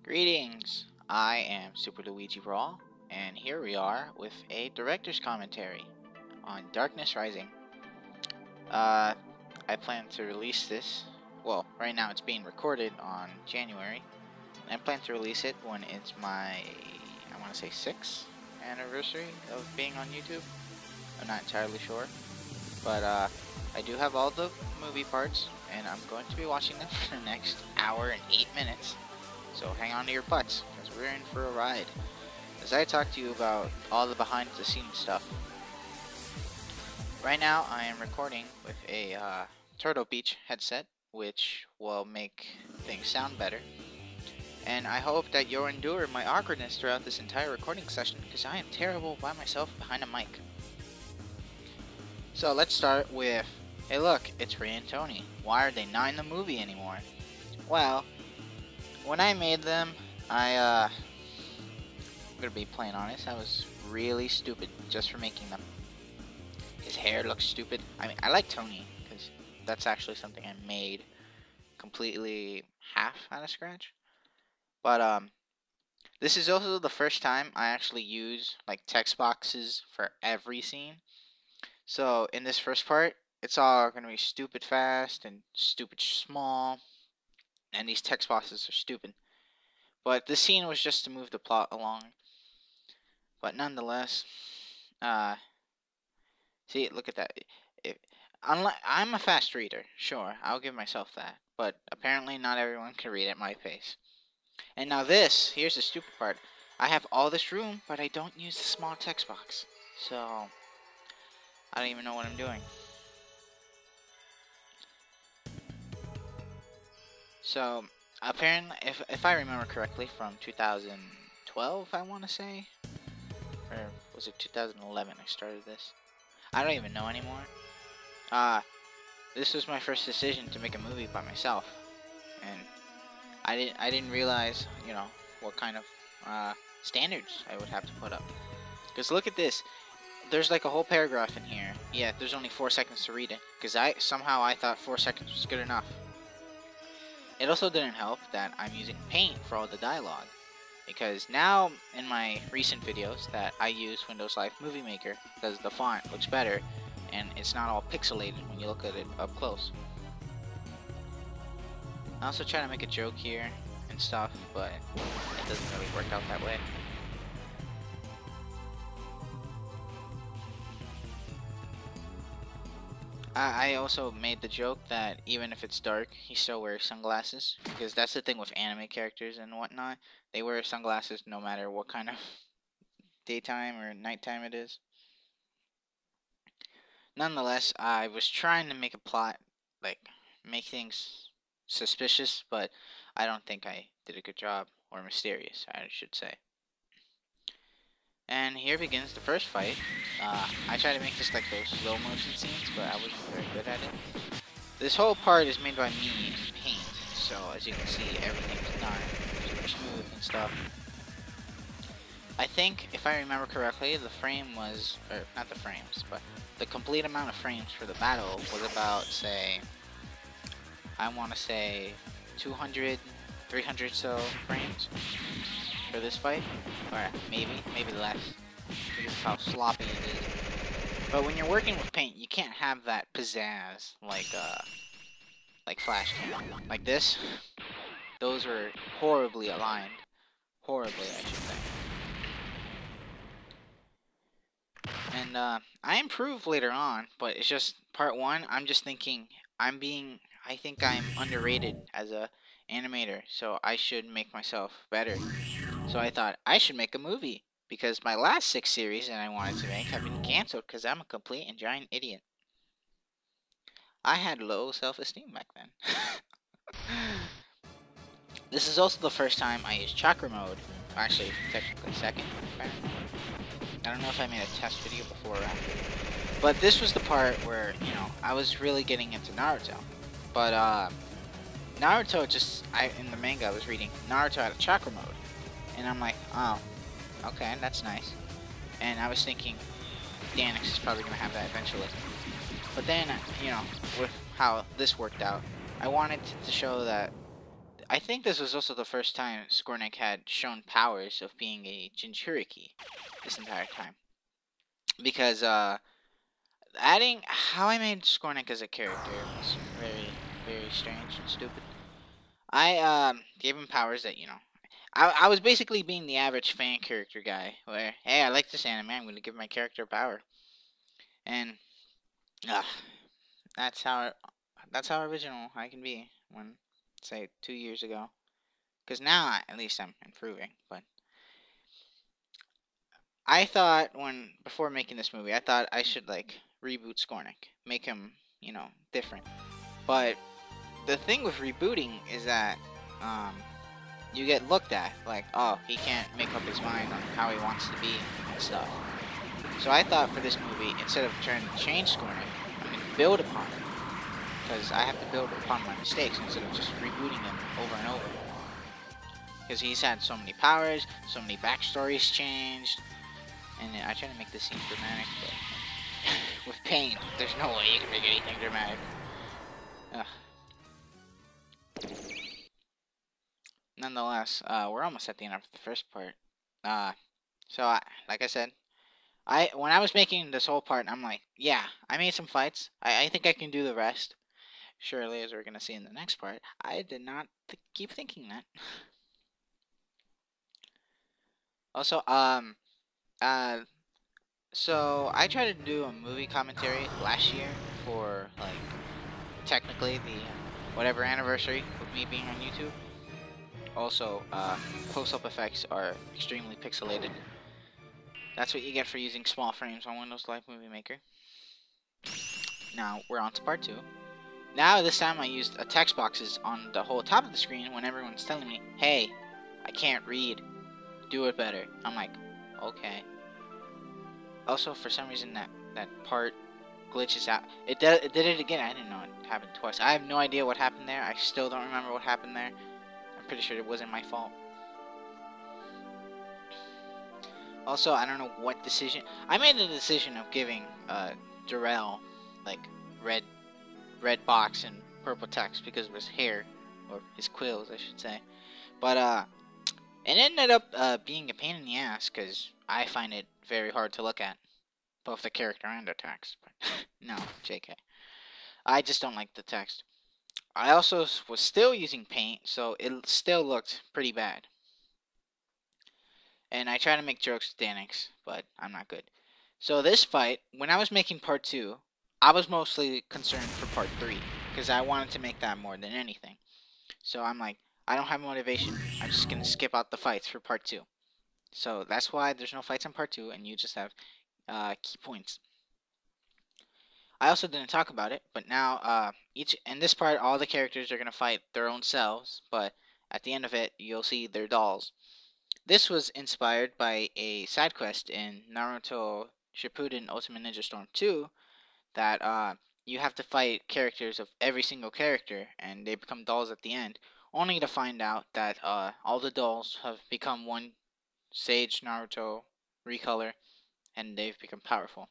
Greetings, I am Super Luigi Brawl, and here we are with a director's commentary on Darkness Rising. I plan to release this, well, right now it's being recorded on January, and I plan to release it when it's my, I want to say 6th anniversary of being on YouTube. I'm not entirely sure, but I do have all the movie parts, and I'm going to be watching them for the next hour and 8 minutes. So hang on to your butts, because we're in for a ride, as I talk to you about all the behind the scenes stuff. Right now I am recording with a Turtle Beach headset, which will make things sound better. And I hope that you'll endure my awkwardness throughout this entire recording session, because I am terrible by myself behind a mic. So let's start with, hey look, it's Ray and Tony. Why are they not in the movie anymore? Well, when I made them, I'm gonna be plain honest, I was really stupid just for making them. His hair looks stupid. I mean, I like Tony, because that's actually something I made completely half out of scratch. But, this is also the first time I actually use, like, text boxes for every scene. So, in this first part, it's all gonna be stupid fast and stupid small. And these text boxes are stupid. But this scene was just to move the plot along. But nonetheless, see, look at that. I'm a fast reader, sure, I'll give myself that. But apparently not everyone can read at my pace. And now this, here's the stupid part. I have all this room, but I don't use the small text box. So, I don't even know what I'm doing. So, apparently, if I remember correctly, from 2012, I want to say, or was it 2011 I started this? I don't even know anymore. This was my first decision to make a movie by myself, and I didn't realize, you know, what kind of standards I would have to put up. Because look at this. There's like a whole paragraph in here. Yeah, there's only 4 seconds to read it, because somehow I thought 4 seconds was good enough. It also didn't help that I'm using Paint for all the dialogue, because now in my recent videos that I use Windows Live Movie Maker, because the font looks better and it's not all pixelated when you look at it up close. I also try to make a joke here and stuff, but it doesn't really work out that way. I also made the joke that even if it's dark, he still wears sunglasses, because that's the thing with anime characters and whatnot. They wear sunglasses no matter what kind of daytime or nighttime it is. Nonetheless, I was trying to make a plot, like, make things suspicious, but I don't think I did a good job, or mysterious, I should say. And here begins the first fight. I try to make this like those slow motion scenes, but I wasn't very good at it. This whole part is made by me in Paint, so as you can see, everything's done super smooth and stuff. I think, if I remember correctly, the frame was, or not the frames, but the complete amount of frames for the battle was about, say, I want to say 200, 300 so frames for this fight, or maybe less, because of how sloppy it is. But when you're working with Paint, you can't have that pizzazz like Flash can. Like this, those were horribly aligned, horribly, I should say. And I improve later on, but it's just part 1. I'm just thinking I think I'm underrated as a animator, so I should make myself better. So I thought I should make a movie, because my last 6 series that I wanted to make have been cancelled because I'm a complete and giant idiot. I had low self-esteem back then. This is also the first time I used chakra mode. Actually, technically second. I don't know if I made a test video before or after. But this was the part where, you know, I was really getting into Naruto. But Naruto in the manga I was reading, Naruto had a chakra mode. And I'm like, oh, okay, that's nice. And I was thinking, Danix is probably going to have that eventually. But then, you know, with how this worked out, I wanted to show that I think this was also the first time Skornik had shown powers of being a Jinchuriki this entire time. Because adding how I made Skornik as a character was very, very strange and stupid. I gave him powers that, you know, I was basically being the average fan character guy where, hey, I like this anime, I'm gonna give my character power. And uh, that's how original I can be when, say, 2 years ago. Because now at least I'm improving. But I thought before making this movie, I thought I should like reboot Skornik, make him, you know, different. But the thing with rebooting is that um, you get looked at like, oh, he can't make up his mind on how he wants to be and stuff. So I thought for this movie, instead of trying to change Skornik, I'm going to build upon it. Because I have to build upon my mistakes instead of just rebooting him over and over. Because he's had so many powers, so many backstories changed. And I try to make this seem dramatic, but with pain, there's no way you can make anything dramatic. Ugh. Nonetheless, we're almost at the end of the first part. Like I said, when I was making this whole part, I'm like, yeah, I made some fights. I think I can do the rest. Surely, as we're gonna see in the next part, I did not keep thinking that. Also, so I tried to do a movie commentary last year for like technically the whatever anniversary of me being on YouTube. Also, close-up effects are extremely pixelated. That's what you get for using small frames on Windows Live Movie Maker. Now, we're on to part 2. Now, this time I used text boxes on the whole top of the screen when everyone's telling me, hey, I can't read, do it better. I'm like, okay. Also, for some reason, that part glitches out. It did it again. I didn't know it happened twice. I have no idea what happened there. I still don't remember what happened there. I'm pretty sure it wasn't my fault. Also, I don't know what decision. I made the decision of giving Darrell like red box and purple text because of his hair, or his quills, I should say. But it ended up being a pain in the ass because I find it very hard to look at, both the character and the text. But no, JK. I just don't like the text. I also was still using paint, so it still looked pretty bad. And I try to make jokes with Danix, but I'm not good. So this fight, when I was making part 2, I was mostly concerned for part 3, because I wanted to make that more than anything. So I'm like, I don't have motivation. I'm just going to skip out the fights for part 2. So that's why there's no fights in part 2, and you just have key points. I also didn't talk about it, but now in this part, all the characters are going to fight their own selves, but at the end of it, you'll see their dolls. This was inspired by a side quest in Naruto Shippuden Ultimate Ninja Storm 2 that you have to fight characters of every single character, and they become dolls at the end, only to find out that all the dolls have become one Sage Naruto recolor, and they've become powerful.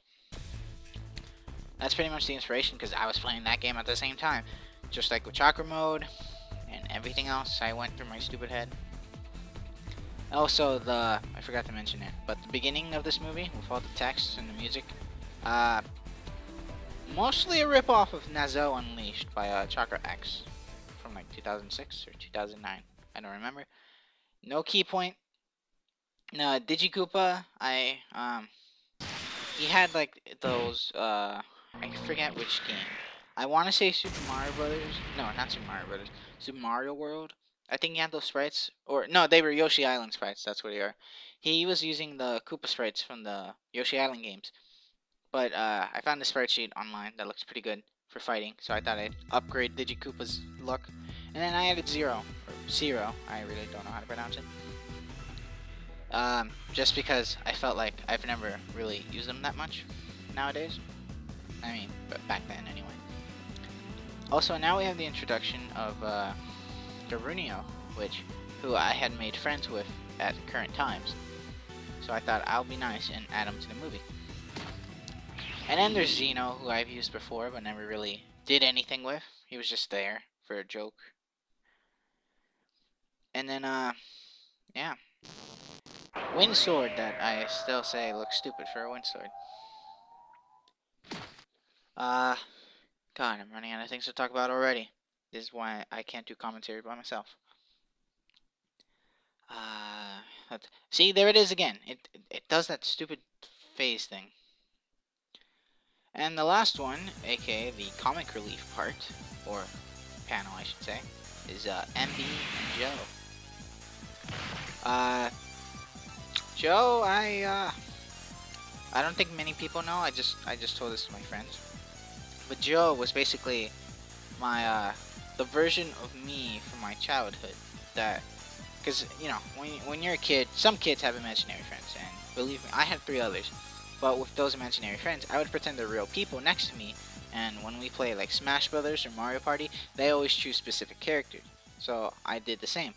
That's pretty much the inspiration, because I was playing that game at the same time. Just like with Chakra Mode and everything else I went through my stupid head. Also, I forgot to mention it, but the beginning of this movie, with all the text and the music, mostly a ripoff of Nazo Unleashed by Chakra X from like 2006 or 2009. I don't remember. No key point. No, Digikoopa, he had like those, I forget which game. I want to say Super Mario Brothers. No, not Super Mario Brothers. Super Mario World. I think he had those sprites. Or, no, they were Yoshi Island sprites. That's what they are. He was using the Koopa sprites from the Yoshi Island games. But I found a sprite sheet online that looks pretty good for fighting. So I thought I'd upgrade Digikoopa's look. And then I added Zero. Or Zero. I really don't know how to pronounce it. Just because I felt like I've never really used them that much nowadays. I mean, but back then anyway. Also, now we have the introduction of Caronia, who I had made friends with at current times. So I thought I'll be nice and add him to the movie. And then there's Zeno, who I've used before but never really did anything with. He was just there for a joke. And then, yeah. Wind sword that I still say looks stupid for a wind sword. God, I'm running out of things to talk about already. This is why I can't do commentary by myself. See, there it is again. It does that stupid phase thing. And the last one, aka the comic relief part, or panel I should say, is MB and Joe. Joe, I don't think many people know. I just told this to my friends. But Joe was basically my the version of me from my childhood. That, because you know, when you're a kid, some kids have imaginary friends, and believe me, I had 3 others. But with those imaginary friends, I would pretend they're real people next to me, and when we play like Smash Brothers or Mario Party, they always choose specific characters. So I did the same.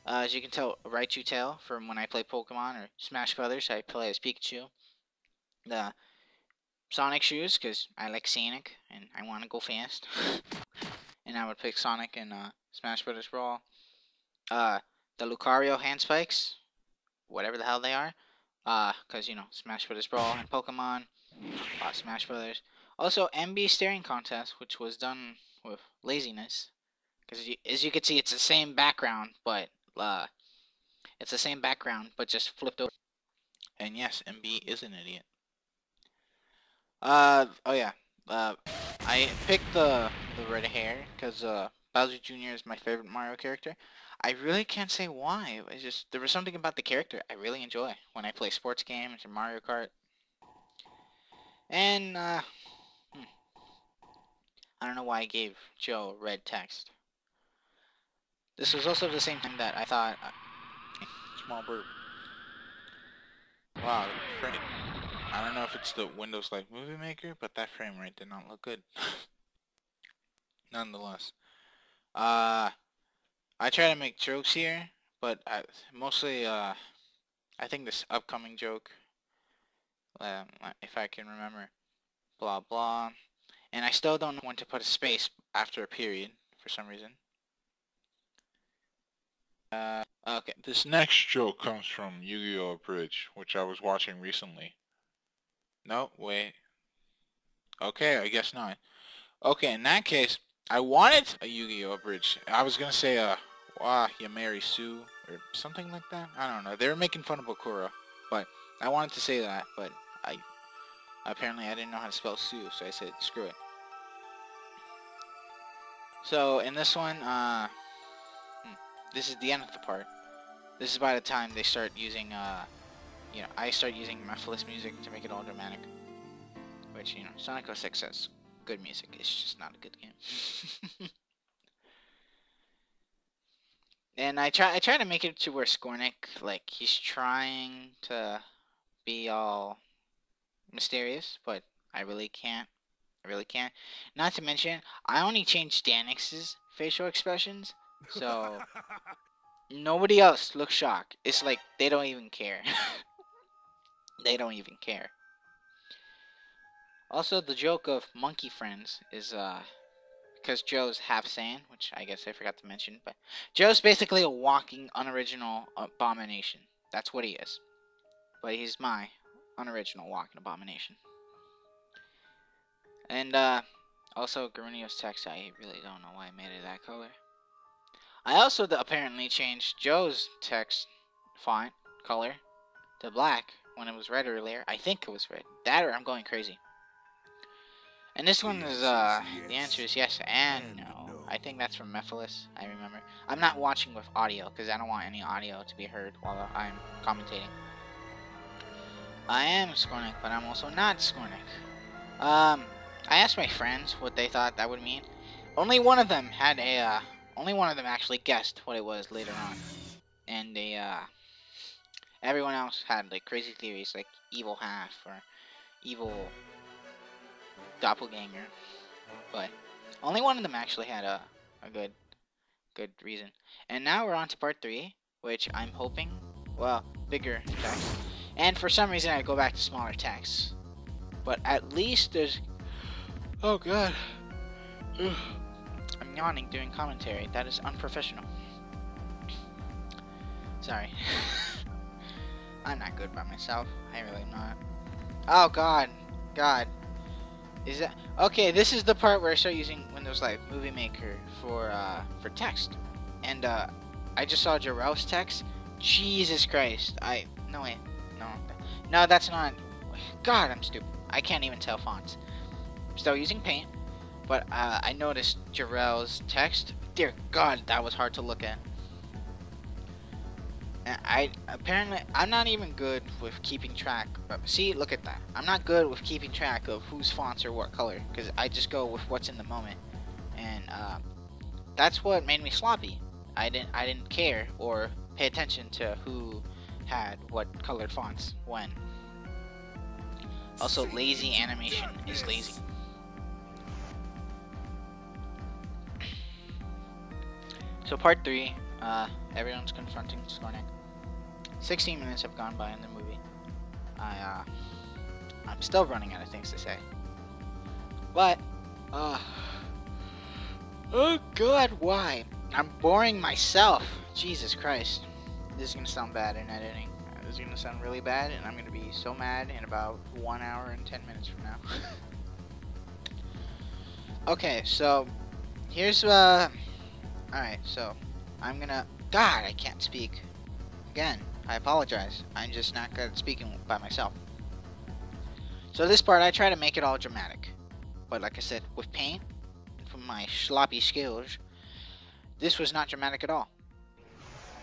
As you can tell, Raichu Tail from when I play Pokemon or Smash Brothers, I play as Pikachu. The Sonic shoes, because I like Sonic and I want to go fast. And I would pick Sonic in Smash Brothers Brawl. The Lucario hand spikes, whatever the hell they are. Because, you know, Smash Brothers Brawl and Pokemon, Smash Brothers. Also, MB staring contest, which was done with laziness. Because as you can see, it's the same background, but just flipped over. And yes, MB is an idiot. Oh yeah. I picked the red hair because Bowser Jr. is my favorite Mario character. I really can't say why. It's just there was something about the character I really enjoy when I play sports games or Mario Kart. And I don't know why I gave Joe red text. This was also the same time that I thought small burp. Wow, the frame. I don't know if it's the Windows Live Movie Maker, but that frame rate did not look good. Nonetheless. I try to make jokes here, but mostly, I think this upcoming joke, if I can remember, blah blah, and I still don't know when to put a space after a period, for some reason. Okay, This next joke comes from Yu-Gi-Oh! Bridge, which I was watching recently. No, wait. Okay, I guess not. Okay, in that case, I wanted a Yu-Gi-Oh! Bridge. I was gonna say, you marry Sue, or something like that. I don't know. They were making fun of Bakura, but I wanted to say that, but apparently I didn't know how to spell Sue, so I said, screw it. So, in this one, this is the end of the part. This is by the time they start using, you know, I start using Mephiles music to make it all dramatic. Which, you know, Sonic 06 has good music, it's just not a good game. And I try to make it to where Skornik, like, he's trying to be all mysterious, but I really can't. Not to mention, I only changed Danix's facial expressions, so nobody else looks shocked. It's like they don't even care. They don't even care. Also, the joke of monkey friends is because Joe's half Saiyan, which I guess I forgot to mention, but Joe's basically a walking unoriginal abomination. That's what he is. But he's my unoriginal walking abomination. And also Caronio's text, I really don't know why I made it that color. I also apparently changed Joe's text font color to black when it was red earlier. I think it was red. That or I'm going crazy. And this one is, the answer is yes and no. I think that's from Mephiles, I remember. I'm not watching with audio, because I don't want any audio to be heard while I'm commentating. I am Skornik, but I'm also not Skornik. I asked my friends what they thought that would mean. Only one of them had only one of them actually guessed what it was later on. And everyone else had, like, crazy theories, like evil half, or evil doppelganger, but only one of them actually had a good reason. And now we're on to part 3, which I'm hoping, well, bigger text. And for some reason I go back to smaller text. But at least there's, oh god, I'm yawning during commentary. That is unprofessional. Sorry. I'm not good by myself. I really am not. Oh god. God. Is that okay, this is the part where I start using Windows Live Movie Maker for text. And I just saw Jarrell's text. Jesus Christ. No wait. No. No, that's not. God, I'm stupid. I can't even tell fonts. I'm still using Paint, but I noticed Jarrell's text. Dear God, that was hard to look at. And I'm not even good with keeping track. See, look at that. I'm not good with keeping track of whose fonts are what color, because I just go with what's in the moment, and that's what made me sloppy. I didn't care or pay attention to who had what colored fonts when. Also, lazy animation is lazy. So part 3, everyone's confronting Skornek. 16 minutes have gone by in the movie. I'm still running out of things to say. But, oh god, why? I'm boring myself. Jesus Christ. This is gonna sound bad in editing. This is gonna sound really bad, and I'm gonna be so mad in about 1 hour and 10 minutes from now. Okay, so, here's, alright, so, I'm gonna, God, I can't speak. Again, I apologize. I'm just not good at speaking by myself. So this part, I try to make it all dramatic. But like I said, with Paint, from my sloppy skills, this was not dramatic at all.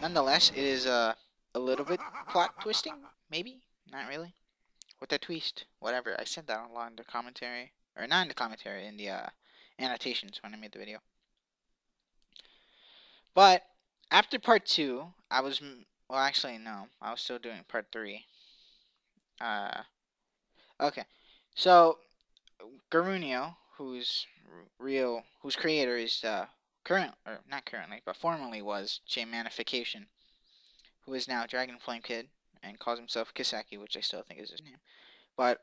Nonetheless, it is a little bit plot twisting, maybe? Not really. With that twist, whatever. I said that along the commentary, or not in the commentary, in the annotations when I made the video. But after part 2, I was, well, actually no, I was still doing part 3. Okay, so Caronia, whose creator is formerly was J-Manification, who is now Dragon Flame Kid and calls himself Kiseki, which I still think is his name. But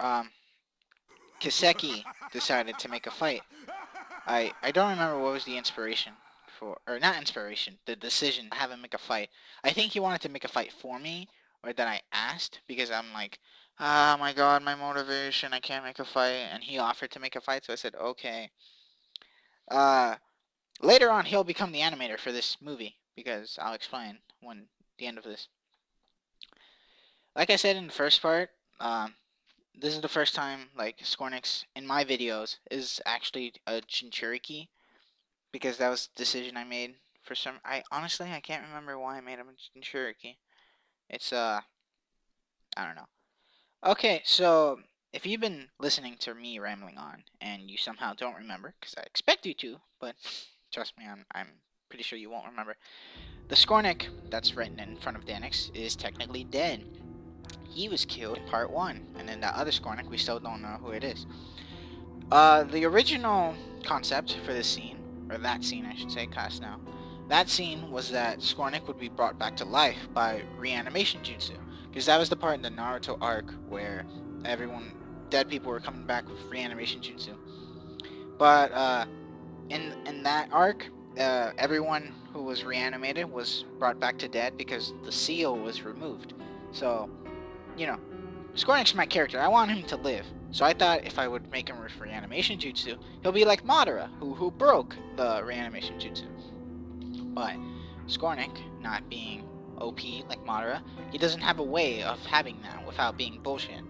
Kiseki decided to make a fight. I don't remember what was the inspiration for, or not inspiration, the decision to have him make a fight. I think he wanted to make a fight for me, or that I asked, because I'm like, oh my god, my motivation, I can't make a fight, and he offered to make a fight, so I said, okay. Later on, he'll become the animator for this movie, because I'll explain when the end of this. Like I said in the first part, this is the first time, like, Skornix, in my videos, is actually a Jinchuriki, because that was the decision I made for some, honestly, I can't remember why I made him a Jinchuriki. It's, I don't know. Okay, so, if you've been listening to me rambling on, and you somehow don't remember, because I expect you to, but trust me, I'm pretty sure you won't remember, the Skornik that's written in front of Danix is technically dead. He was killed in part 1, and then that other Skornik, we still don't know who it is. The original concept for this scene, or that scene I should say, cast now, that scene was that Skornik would be brought back to life by reanimation jutsu, because that was the part in the Naruto arc where dead people were coming back with reanimation jutsu. But in that arc, everyone who was reanimated was brought back to dead because the seal was removed. So, you know, Skornik's my character. I want him to live. So I thought if I would make him with reanimation jutsu, he'll be like Madara, who broke the reanimation jutsu. But Skornik, not being OP like Madara, he doesn't have a way of having that without being bullshit.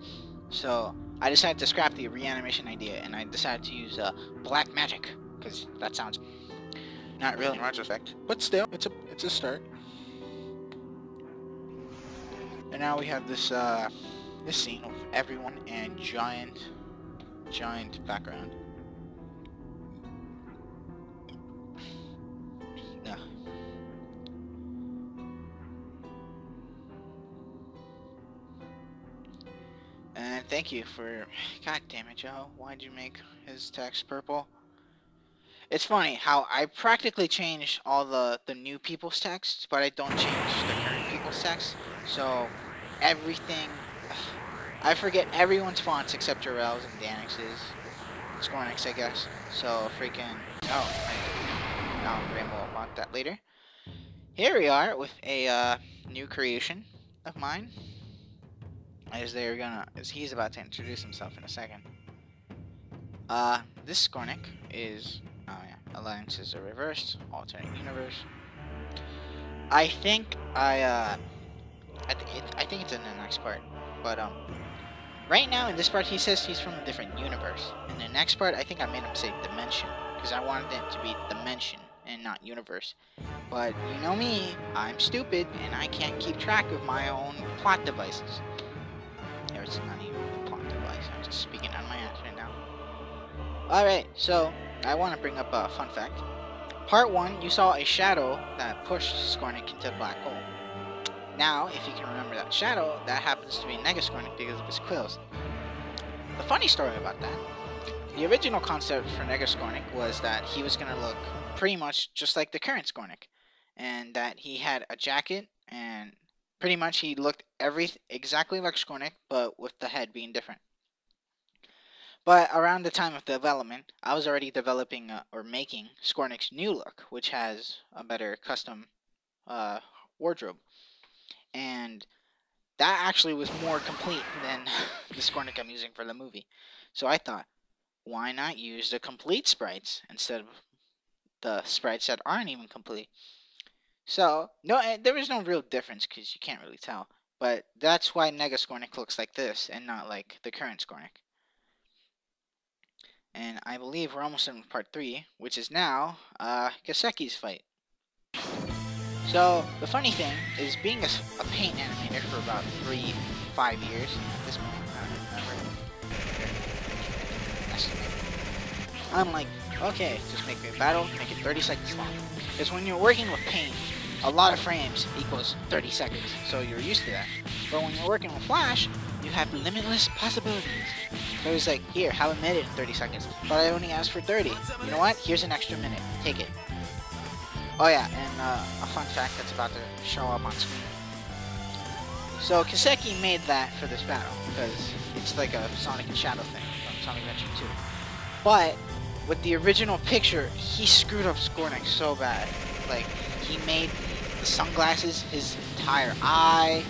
So I decided to scrap the reanimation idea, and I decided to use black magic, because that sounds not really much effect, but still, it's a start. And now we have this this scene of everyone and giant background. Ugh. And thank you for, god damn it, Joe, why'd you make his text purple? It's funny how I practically change all the new people's text, but I don't change the current people's text. So everything, I forget everyone's fonts except Jarrell's and Danix's, Skornix, I guess. So freaking, I'll ramble about that later. here we are with a new creation of mine. As he's about to introduce himself in a second. This Skornik is, oh yeah, alliances are reversed, alternate universe. I think I think it's in the next part, but right now in this part he says he's from a different universe. In the next part, I think I made him say dimension because I wanted it to be dimension and not universe. But you know me, I'm stupid and I can't keep track of my own plot devices. Or it's not even a plot device. I'm just speaking on my ass right now. Alright, so I want to bring up a fun fact. Part 1, you saw a shadow that pushed Skornik into the black hole. Now, if you can remember that shadow, that happens to be Nega Skornik because of his quills. The funny story about that, the original concept for Nega Skornik was that he was going to look pretty much just like the current Skornik. And that he had a jacket, and pretty much he looked exactly like Skornik, but with the head being different. But around the time of development, I was already developing or making Skornik's new look, which has a better custom wardrobe. And that actually was more complete than the Skornik I'm using for the movie. So I thought, why not use the complete sprites instead of the sprites that aren't even complete? So, no, there is no real difference because you can't really tell. But that's why Nega Skornik looks like this and not like the current Skornik. And I believe we're almost in part 3, which is now Kaseki's fight. So, the funny thing is being a paint animator for about 5 years at this point, I don't remember. I'm like, okay, just make me a battle, make it 30 seconds long. Because when you're working with paint, a lot of frames equals 30 seconds, so you're used to that. But when you're working with Flash, you have limitless possibilities. So it's like, here, have a minute in 30 seconds. But I only asked for 30. You know what? Here's an extra minute. Take it. Oh yeah, and a fun fact that's about to show up on screen. So Kaseki made that for this battle, because it's like a Sonic and Shadow thing from Sonic Adventure 2. But with the original picture, he screwed up Skornik so bad. Like, he made the sunglasses his entire eye,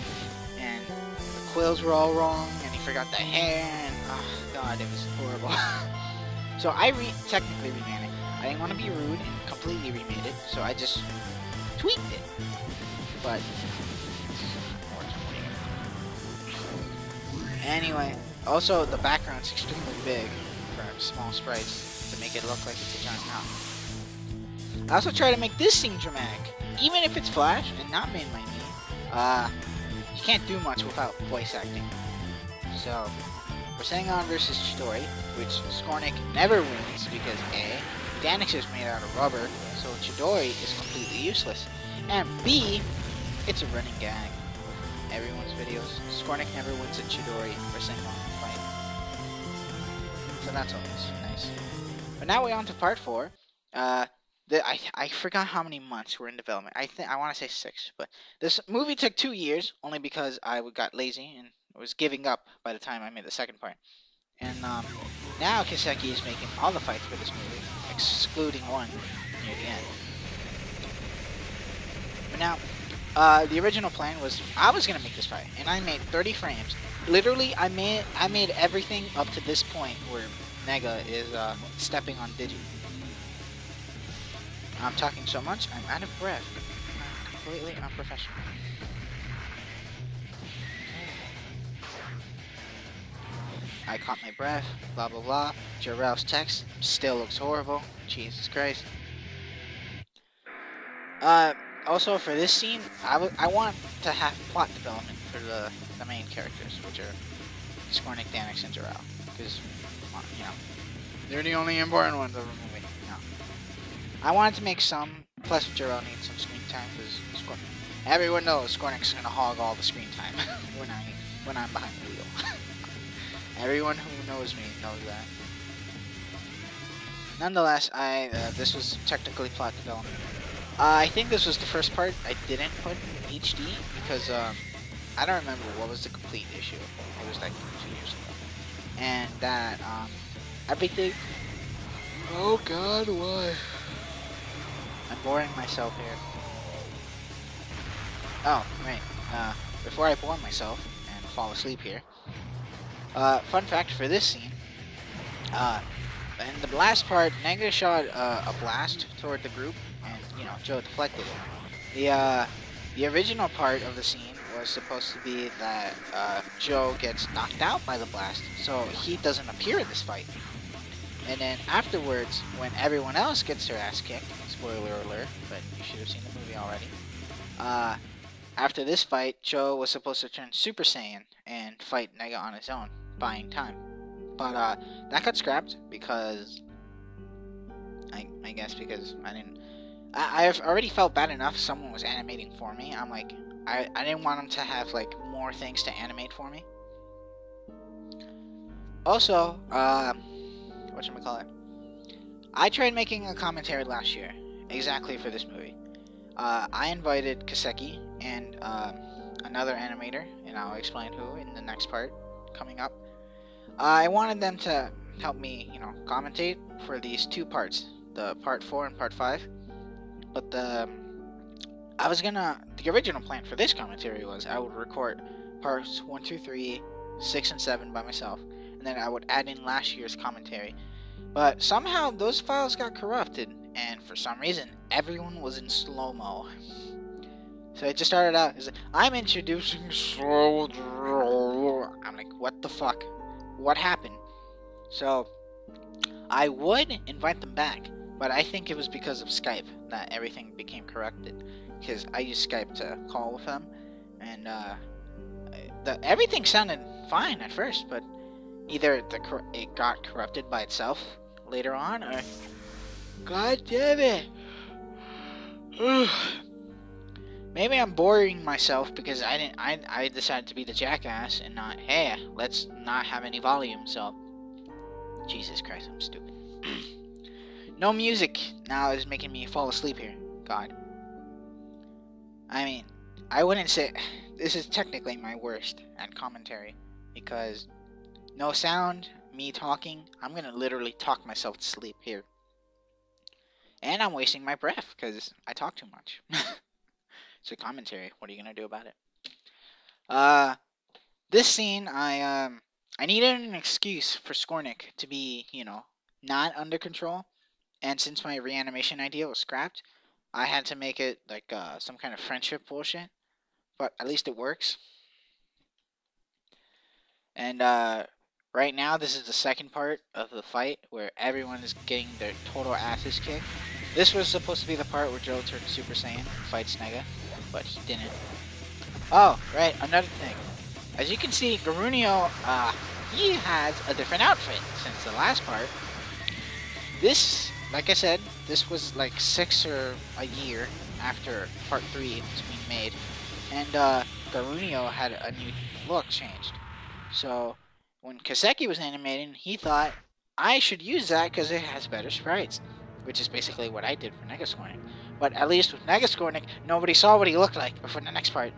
and the quills were all wrong, and he forgot the hair, and oh god, it was horrible. So I technically remade it. I didn't want to be rude and completely remade it, so I just tweaked it. But anyway, also the background's extremely big for small sprites to make it look like it's a giant house. I also try to make this scene dramatic, even if it's Flash and not made by me. You can't do much without voice acting. So we're setting on versus Chidori, which Skornik never wins because A, Danix is made out of rubber, so Chidori is completely useless. And B, it's a running gag. Everyone's videos. Skornik never wins a Chidori or Sengon fight. So that's always nice. But now we're on to part 4. I forgot how many months were in development. I want to say 6, but this movie took 2 years only because I got lazy and was giving up by the time I made the second part. And now Kaseki is making all the fights for this movie, excluding one near the end. But now, the original plan was I was gonna make this fight, and I made 30 frames. Literally, I made everything up to this point where Nega is stepping on Digi. I'm talking so much, I'm out of breath. I'm completely unprofessional. I caught my breath, blah blah blah. Jarrell's text still looks horrible. Jesus Christ. Also for this scene, I want to have plot development for the main characters, which are Skornik, Danix, and Jarrell. Because, you know, they're the only important ones of the movie. No. I wanted to make some, plus Jarrell needs some screen time, because everyone knows Skornik's gonna hog all the screen time when I'm behind the wheel. Everyone who knows me knows that. Nonetheless, this was technically plot development. I think this was the first part I didn't put in HD because I don't remember what was the complete issue. It was like 2 years ago, and that everything. Oh God, why? I'm boring myself here. Oh, right. Before I bore myself and fall asleep here, fun fact for this scene, uh, in the blast part, Nega shot a blast toward the group, and Joe deflected it. The original part of the scene was supposed to be that Joe gets knocked out by the blast, so he doesn't appear in this fight. And then afterwards, when everyone else gets their ass kicked, spoiler alert, but you should have seen the movie already. After this fight, Joe was supposed to turn Super Saiyan and fight Nega on his own, buying time. But that got scrapped because I guess because I've already felt bad enough someone was animating for me. I'm like, I didn't want them to have like more things to animate for me. Also, whatchamacallit, I tried making a commentary last year, exactly for this movie. I invited Kaseki and another animator, and I'll explain who in the next part coming up. I wanted them to help me, commentate for these two parts, the part 4 and part 5. But the original plan for this commentary was I would record parts 1, 2, 3, 6, and 7 by myself, and then I would add in last year's commentary. But somehow those files got corrupted, and for some reason everyone was in slow-mo. So it just started out as I'm introducing slow. I'm like, what the fuck? What happened? So I would invite them back, but I think it was because of Skype that everything became corrupted. Because I used Skype to call with them, and everything sounded fine at first, but either it got corrupted by itself later on, or God damn it. Maybe I'm boring myself because I decided to be the jackass and not, hey, let's not have any volume. So Jesus Christ, I'm stupid. No music now is making me fall asleep here. God. I mean, I wouldn't say this is technically my worst at commentary, because no sound, me talking, I'm gonna literally talk myself to sleep here. And I'm wasting my breath because I talk too much. It's a commentary. What are you gonna do about it? This scene, I needed an excuse for Skornik to be, not under control. And since my reanimation idea was scrapped, I had to make it like some kind of friendship bullshit. But at least it works. And right now, this is the second part of the fight where everyone is getting their total asses kicked. This was supposed to be the part where Joe turned Super Saiyan, fights Nega, but he didn't. Oh, right, another thing. As you can see, Caronia, he has a different outfit since the last part. This, like I said, this was like 6 or a year after part 3 was being made. And Caronia had a new look changed. So when Kaseki was animating, he thought I should use that because it has better sprites, which is basically what I did for Negascornic. But at least with Negascornic, nobody saw what he looked like before the next part.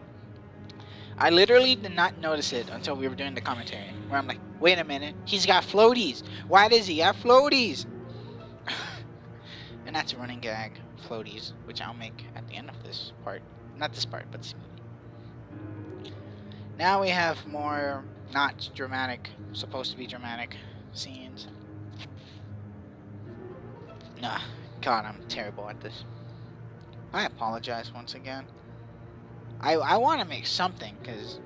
I literally did not notice it until we were doing the commentary, where I'm like, wait a minute, he's got floaties. Why does he have floaties? And that's a running gag, floaties, which I'll make at the end of this part. Not this part, but this movie. Now we have more not dramatic, supposed to be dramatic scenes. Nah, God, I'm terrible at this. I apologize once again. I want to make something, because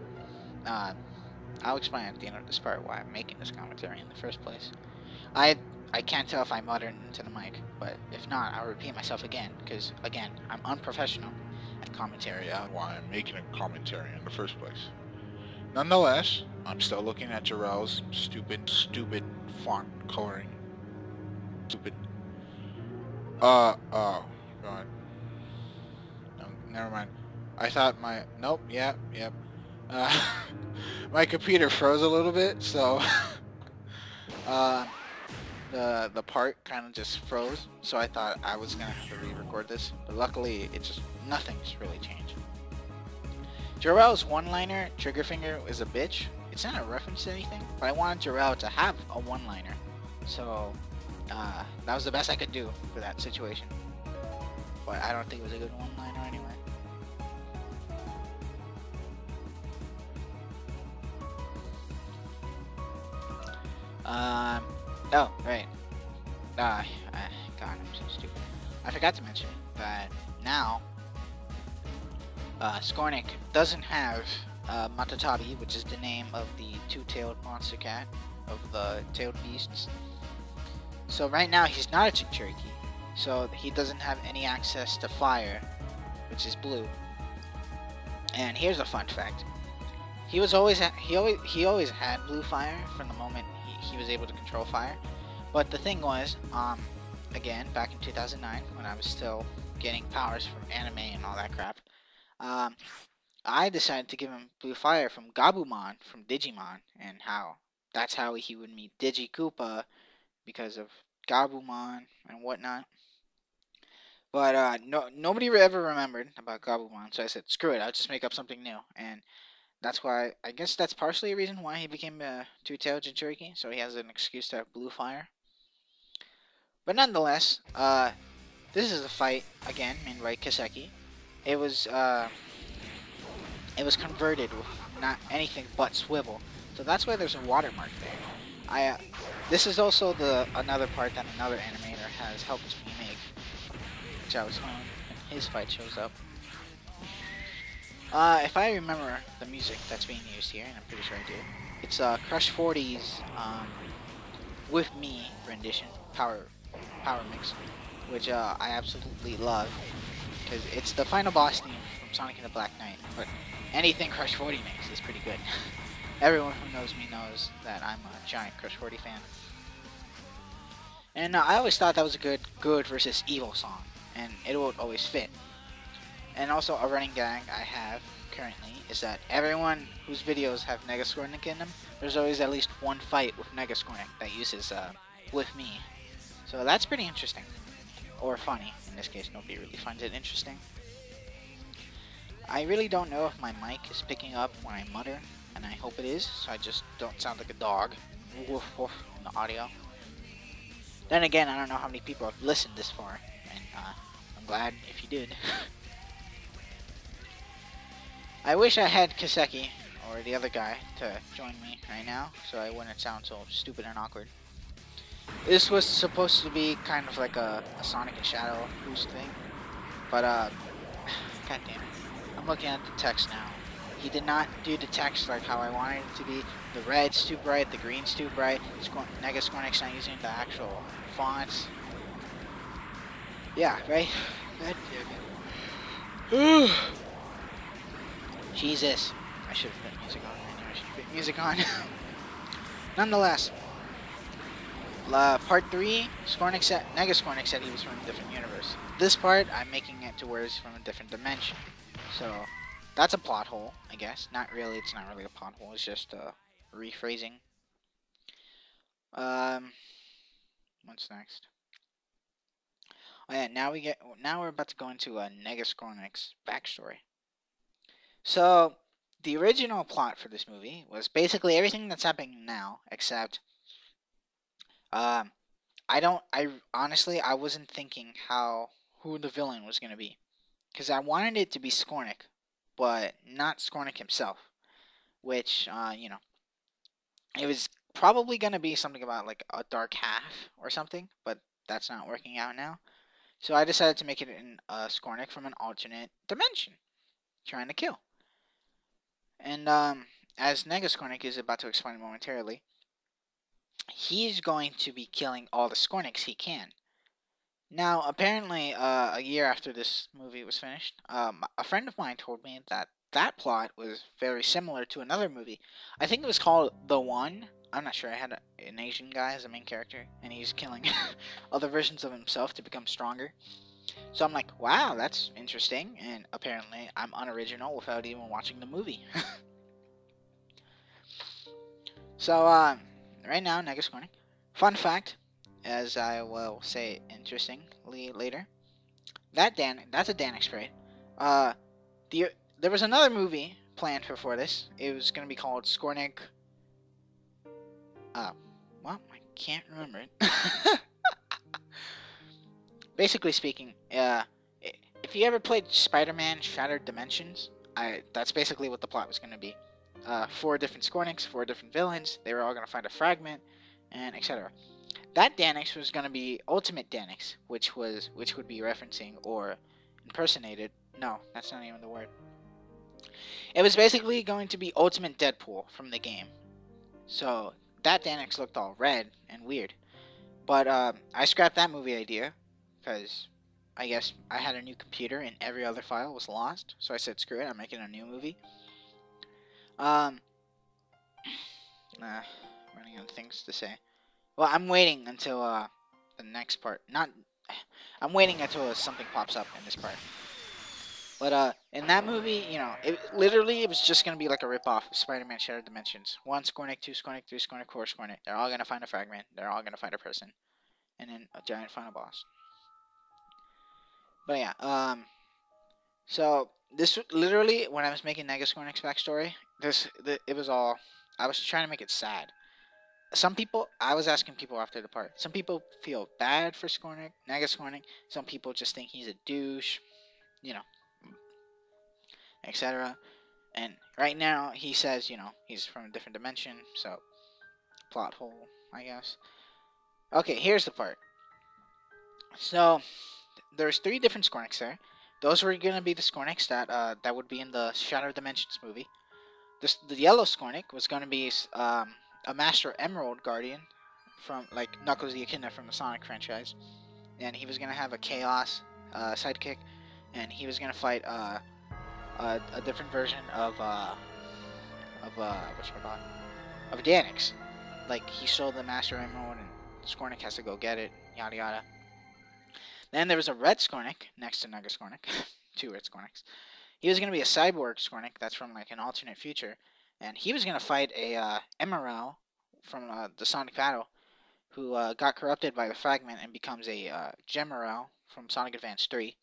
I'll explain at the end of this part why I'm making this commentary in the first place. I can't tell if I muttered into the mic, but if not, I'll repeat myself again, because, again, I'm unprofessional at commentary. Why I'm making a commentary in the first place. Nonetheless, I'm still looking at Jarrell's stupid font coloring. Stupid. Oh, God. No, never mind. I thought nope, yep. My computer froze a little bit, so, the part kind of just froze, so I thought I was gonna have to re-record this, but luckily, nothing's really changed. Jarrell's one-liner, trigger finger, is a bitch. It's not a reference to anything, but I wanted Jarrell to have a one-liner. So, that was the best I could do for that situation. But I don't think it was a good one-liner anyway. Oh, right. God, I'm so stupid. I forgot to mention that now, Skornik doesn't have Matatabi, which is the name of the two-tailed monster cat of the tailed beasts. So right now he's not a Jinchuriki, so he doesn't have any access to fire, which is blue. And here's a fun fact: he always had blue fire from the moment he was able to control fire. But the thing was, again, back in 2009, when I was still getting powers from anime and all that crap, I decided to give him blue fire from Gabumon from Digimon, and that's how he would meet Digi-Koopa because of Gabumon and whatnot. But nobody ever remembered about Gabumon, so I said, screw it, I'll just make up something new. And that's why, I guess that's partially a reason why he became a two-tailed Jinchuriki, so he has an excuse to have blue fire. But nonetheless, this is a fight, again, made by Kiseki. It was converted with not anything but swivel, so that's why there's a watermark there. This is also another part that another animator has helped me make, which I was home, and his fight shows up. If I remember the music that's being used here, and I'm pretty sure I do, it's Crush 40's With Me rendition, power mix, which I absolutely love, because it's the final boss theme from Sonic and the Black Knight. But anything Crush 40 makes is pretty good. Everyone who knows me knows that I'm a giant Crush 40 fan. And I always thought that was a good versus evil song, and it would always fit. And also a running gag I have currently is that everyone whose videos have Negaskornik in them, there's always at least one fight with Negaskornik that uses With Me. So that's pretty interesting. Or funny. In this case, nobody really finds it interesting. I really don't know if my mic is picking up when I mutter, and I hope it is, so I just don't sound like a dog. Woof woof in the audio. Then again, I don't know how many people have listened this far, and I'm glad if you did. I wish I had Kiseki, or the other guy, to join me right now, so I wouldn't sound so stupid and awkward. This was supposed to be kind of like a Sonic and Shadow boost thing, but god damn it. I'm looking at the text now. He did not do the text like how I wanted it to be. The red's too bright, the green's too bright, Negaskornik's not using the actual fonts. Yeah, right? God damn it. Jesus. I should have put music on. I knew I should have put music on. Nonetheless, part 3, Negaskornik said he was from a different universe. This part, I'm making it to where he's from a different dimension. So, that's a plot hole, I guess. Not really, it's not really a plot hole, it's just rephrasing. What's next? Oh yeah, now we're about to go into Negaskornik's backstory. So, the original plot for this movie was basically everything that's happening now, except honestly, I wasn't thinking who the villain was going to be. Because I wanted it to be Skornik, but not Skornik himself. Which, it was probably going to be something about like a dark half or something, but that's not working out now. So I decided to make it in Skornik from an alternate dimension, trying to kill. And as Negaskornik is about to explain momentarily, he's going to be killing all the Skorniks he can. Now, apparently, a year after this movie was finished, a friend of mine told me that plot was very similar to another movie. I think it was called The One. I'm not sure. I had an Asian guy as a main character, and he's killing other versions of himself to become stronger. So I'm like, wow, that's interesting, and apparently I'm unoriginal without even watching the movie. So, right now, Negaskornik. Fun fact, as I will say interestingly later, that's a Danik spray. There was another movie planned for this. It was going to be called Skornik. Well, I can't remember it. Basically speaking, if you ever played Spider-Man Shattered Dimensions, that's basically what the plot was going to be. 4 different Skorniks, 4 different villains. They were all going to find a fragment, and etc. That Danix was going to be Ultimate Danix, which would be referencing or impersonated. No, that's not even the word. It was basically going to be Ultimate Deadpool from the game. So that Danix looked all red and weird. But I scrapped that movie idea because I guess I had a new computer and every other file was lost. So I said, screw it, I'm making a new movie. Running out of things to say. Well, I'm waiting until the next part. I'm waiting until something pops up in this part. But in that movie, it was just gonna be like a ripoff of Spider-Man Shattered Dimensions. 1 Scornic, 2 Scornic, 3 Scornic, 4 Scornic. They're all gonna find a fragment. They're all gonna find a person, and then a giant final boss. But yeah, so this literally when I was making Nega Scornic's backstory, it was all I was trying to make it sad. Some people, I was asking people after the part. Some people feel bad for Scornic, Nega Scornic. Some people just think he's a douche, etc. And right now, he says, he's from a different dimension, so plot hole, I guess. Okay, here's the part. So, there's 3 different Scornics there. Those were going to be the Scornics that would be in the Shattered Dimensions movie. The yellow Scornic was going to be a Master Emerald Guardian from, like, Knuckles the Echidna from the Sonic franchise. And he was going to have a Chaos sidekick, and he was going to fight a different version of Danix. Like, he stole the Master Emerald, and Scornic has to go get it, yada yada. Then there was a red Scornic next to Nega Scornic. 2 red Scornics. He was going to be a cyborg Scornic that's from, like, an alternate future. And he was going to fight a Emerald from the Sonic battle, who got corrupted by the fragment and becomes a Gemerald from Sonic Advance 3.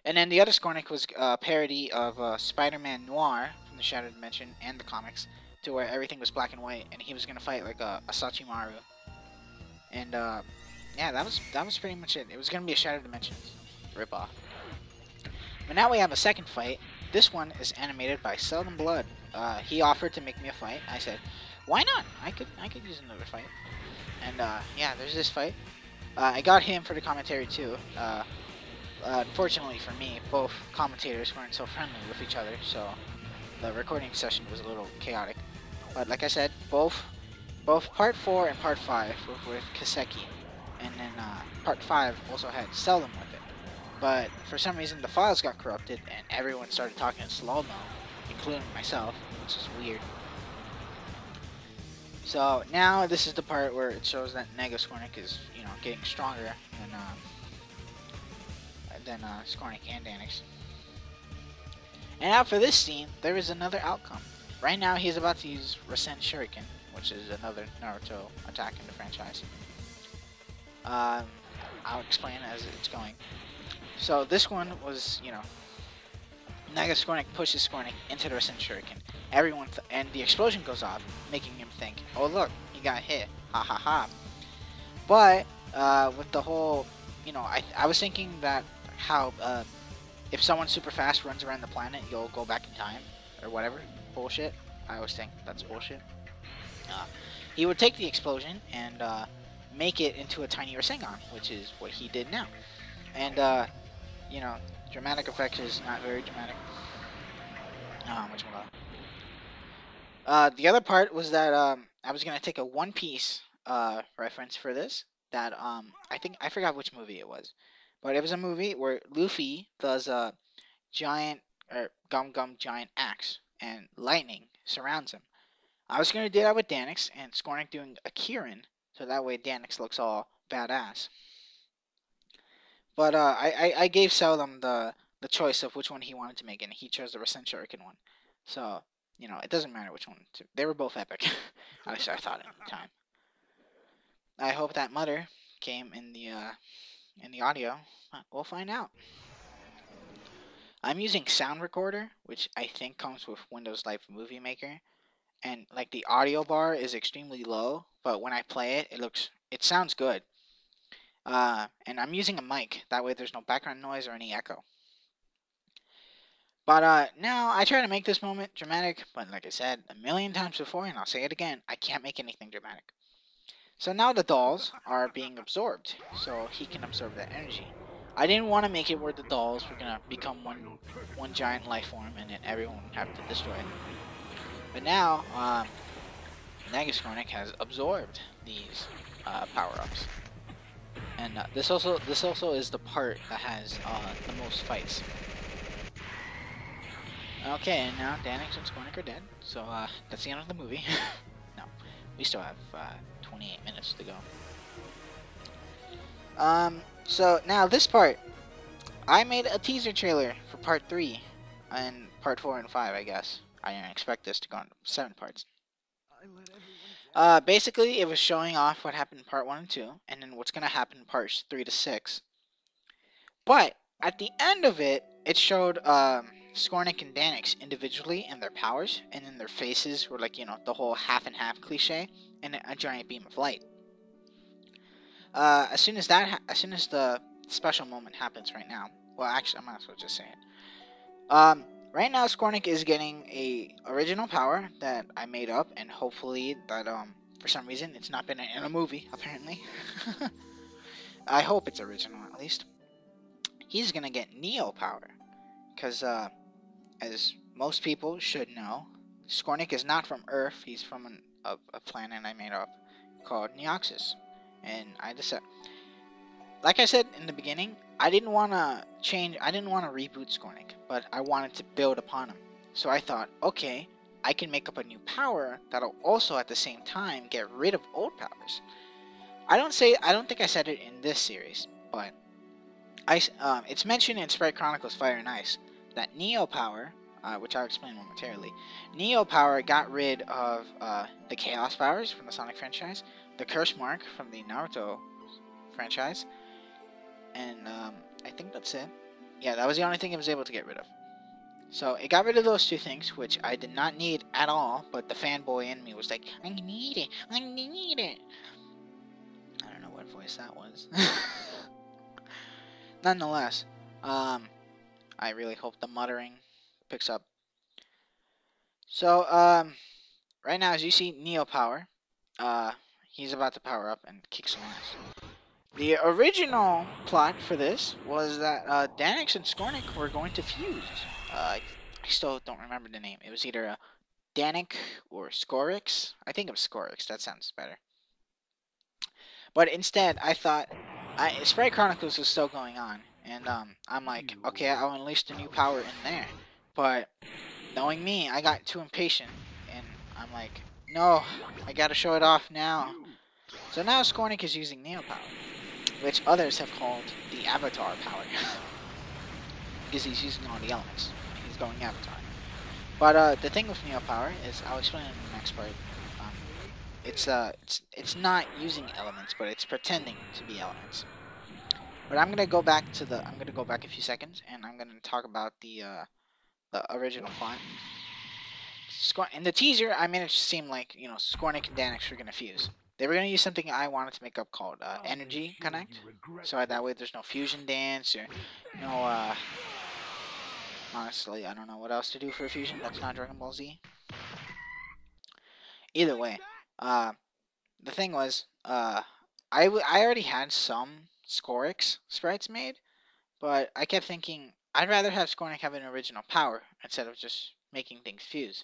And then the other Scornic was a parody of Spider-Man Noir from the Shattered Dimension and the comics, to where everything was black and white, and he was going to fight like a Sachimaru. And yeah, that was pretty much it. It was going to be a Shattered Dimensions ripoff. But now we have a second fight. This one is animated by Seldom Blood. He offered to make me a fight. I said, why not? I could use another fight. And yeah, there's this fight. I got him for the commentary too. Unfortunately for me, both commentators weren't so friendly with each other, so the recording session was a little chaotic. But like I said, both part 4 and part 5 were with Kaseki, and then part 5 also had Seldom with it. But for some reason, the files got corrupted, and everyone started talking in slow-mo, including myself, which is weird. So now this is the part where it shows that Nega Scornic is, getting stronger than Scornic and Danix. And after this scene, there is another outcome. Right now, he's about to use Rasen Shuriken, which is another Naruto attack in the franchise. I'll explain as it's going. So this one was, Nega Scornic pushes Scornic into the Rasen Shuriken. And the explosion goes off, making him think, oh look, he got hit, ha ha ha. But with the whole, I was thinking that how if someone super fast runs around the planet, you'll go back in time or whatever bullshit. I always think that's bullshit. He would take the explosion and make it into a tiny Rasengan, which is what he did now. And dramatic effect is not very dramatic. The other part was that I was gonna take a One Piece reference for this. That I forgot which movie it was, but it was a movie where Luffy does a giant gum giant axe, and lightning surrounds him. I was gonna do that with Danix and Scornic doing a Kirin, so that way Danix looks all badass. But I gave Seldom the choice of which one he wanted to make, and he chose the Rasen Shuriken one. So, it doesn't matter which one. They were both epic. At least I thought at the time. I hope that mutter came in the audio. We'll find out. I'm using Sound Recorder, which I think comes with Windows Live Movie Maker, and like the audio bar is extremely low, but when I play it, it sounds good. And I'm using a mic, that way there's no background noise or any echo. But now I try to make this moment dramatic, but like I said a million times before, and I'll say it again, I can't make anything dramatic. So now the dolls are being absorbed, so he can absorb that energy. I didn't want to make it where the dolls were gonna become one giant life form, and then everyone would have to destroy it. But now, Nagascornic has absorbed these power-ups, and this also is the part that has the most fights. Okay, and now Danix and Scornic are dead, so that's the end of the movie. No, we still have 28 minutes to go. So now this part, I made a teaser trailer for part 3, and part 4 and 5, I guess. I didn't expect this to go on 7 parts. Basically, it was showing off what happened in part 1 and 2, and then what's gonna happen in parts 3 to 6. But at the end of it, it showed Scornic and Danix individually and their powers, and then their faces were like, you know, the whole half and half cliche, and a giant beam of light. As soon as the special moment happens right now, well, actually, I might as well just say it. Right now, Scornic is getting a original power that I made up, and hopefully that for some reason it's not been in a movie. Apparently, I hope it's original at least. He's gonna get Neo power, because as most people should know, Scornic is not from Earth. He's from a planet I made up called Neoxys, and I decided, like I said in the beginning, I didn't want to reboot Scornic, but I wanted to build upon him. So I thought, okay, I can make up a new power that'll also at the same time get rid of old powers. I don't think I said it in this series, but it's mentioned in Sprite Chronicles Fire and Ice that Neo power, which I'll explain momentarily, Neo power got rid of the Chaos powers from the Sonic franchise, the Curse Mark from the Naruto franchise, and I think that's it. Yeah, that was the only thing it was able to get rid of. So it got rid of those 2 things, which I did not need at all, but the fanboy in me was like, I need it, I need it. I don't know what voice that was. Nonetheless, I really hope the muttering picks up. So, right now, as you see, Neo power, he's about to power up and kick some ass. The original plot for this was that Danix and Scornic were going to fuse. I still don't remember the name. It was either Danic or Scorix. I think it was Scorix. That sounds better. But instead, I thought Sprite Chronicles was still going on, and I'm like, okay, I'll unleash the new power in there. But knowing me, I got too impatient, and I'm like, no, I gotta show it off now. So now Scornic is using Neo power, which others have called the Avatar power, because he's using all the elements. He's going Avatar. But the thing with Neo power is, I'll explain it in the next part. It's not using elements, but it's pretending to be elements. But I'm gonna go back a few seconds, and I'm gonna talk about the original plot. In the teaser, I made it seem like, you know, Scornic and Danix were gonna fuse. They were gonna use something I wanted to make up called Energy Connect, so that way there's no fusion dance or no. Honestly, I don't know what else to do for a fusion that's not Dragon Ball Z. Either way, the thing was, I already had some Scorix sprites made, but I kept thinking I'd rather have Scornic have an original power instead of just making things fuse.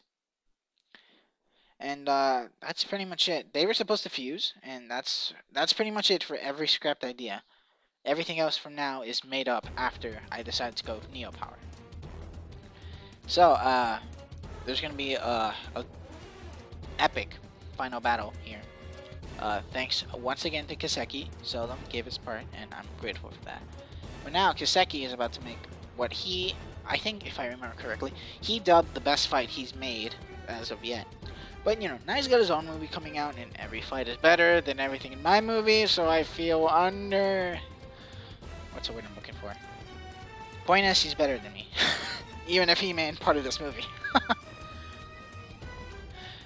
And that's pretty much it. They were supposed to fuse, and that's pretty much it for every scrapped idea. Everything else from now is made up after I decided to go with Neo power. So there's gonna be a epic final battle here. Thanks once again to Kiseki. Seldom gave his part, and I'm grateful for that. But now Kiseki is about to make what I think, if I remember correctly, he dubbed the best fight he's made as of yet. But, you know, now he's got his own movie coming out, and every fight is better than everything in my movie, so I feel what's the word I'm looking for? Point is, he's better than me. Even if he made part of this movie.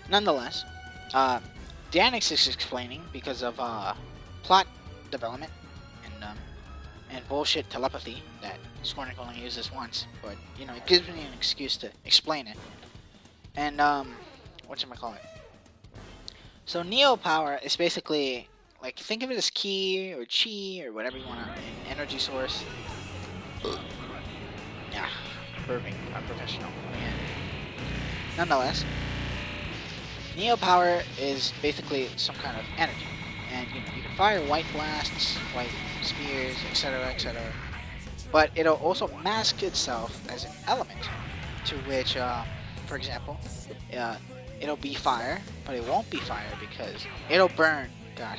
Nonetheless, Danix is explaining because of plot development and bullshit telepathy that Scornic only uses once, but you know, it gives me an excuse to explain it. And whatchamacallit? So Neo power is basically like think of it as ki or chi or whatever you want to, energy source. Yeah, burping, unprofessional. Yeah. Nonetheless, Neo power is basically some kind of energy, and you can fire white blasts, white spears, etc., etc. But it'll also mask itself as an element, to which, for example, uh, it'll be fire, but it won't be fire because it'll burn. God,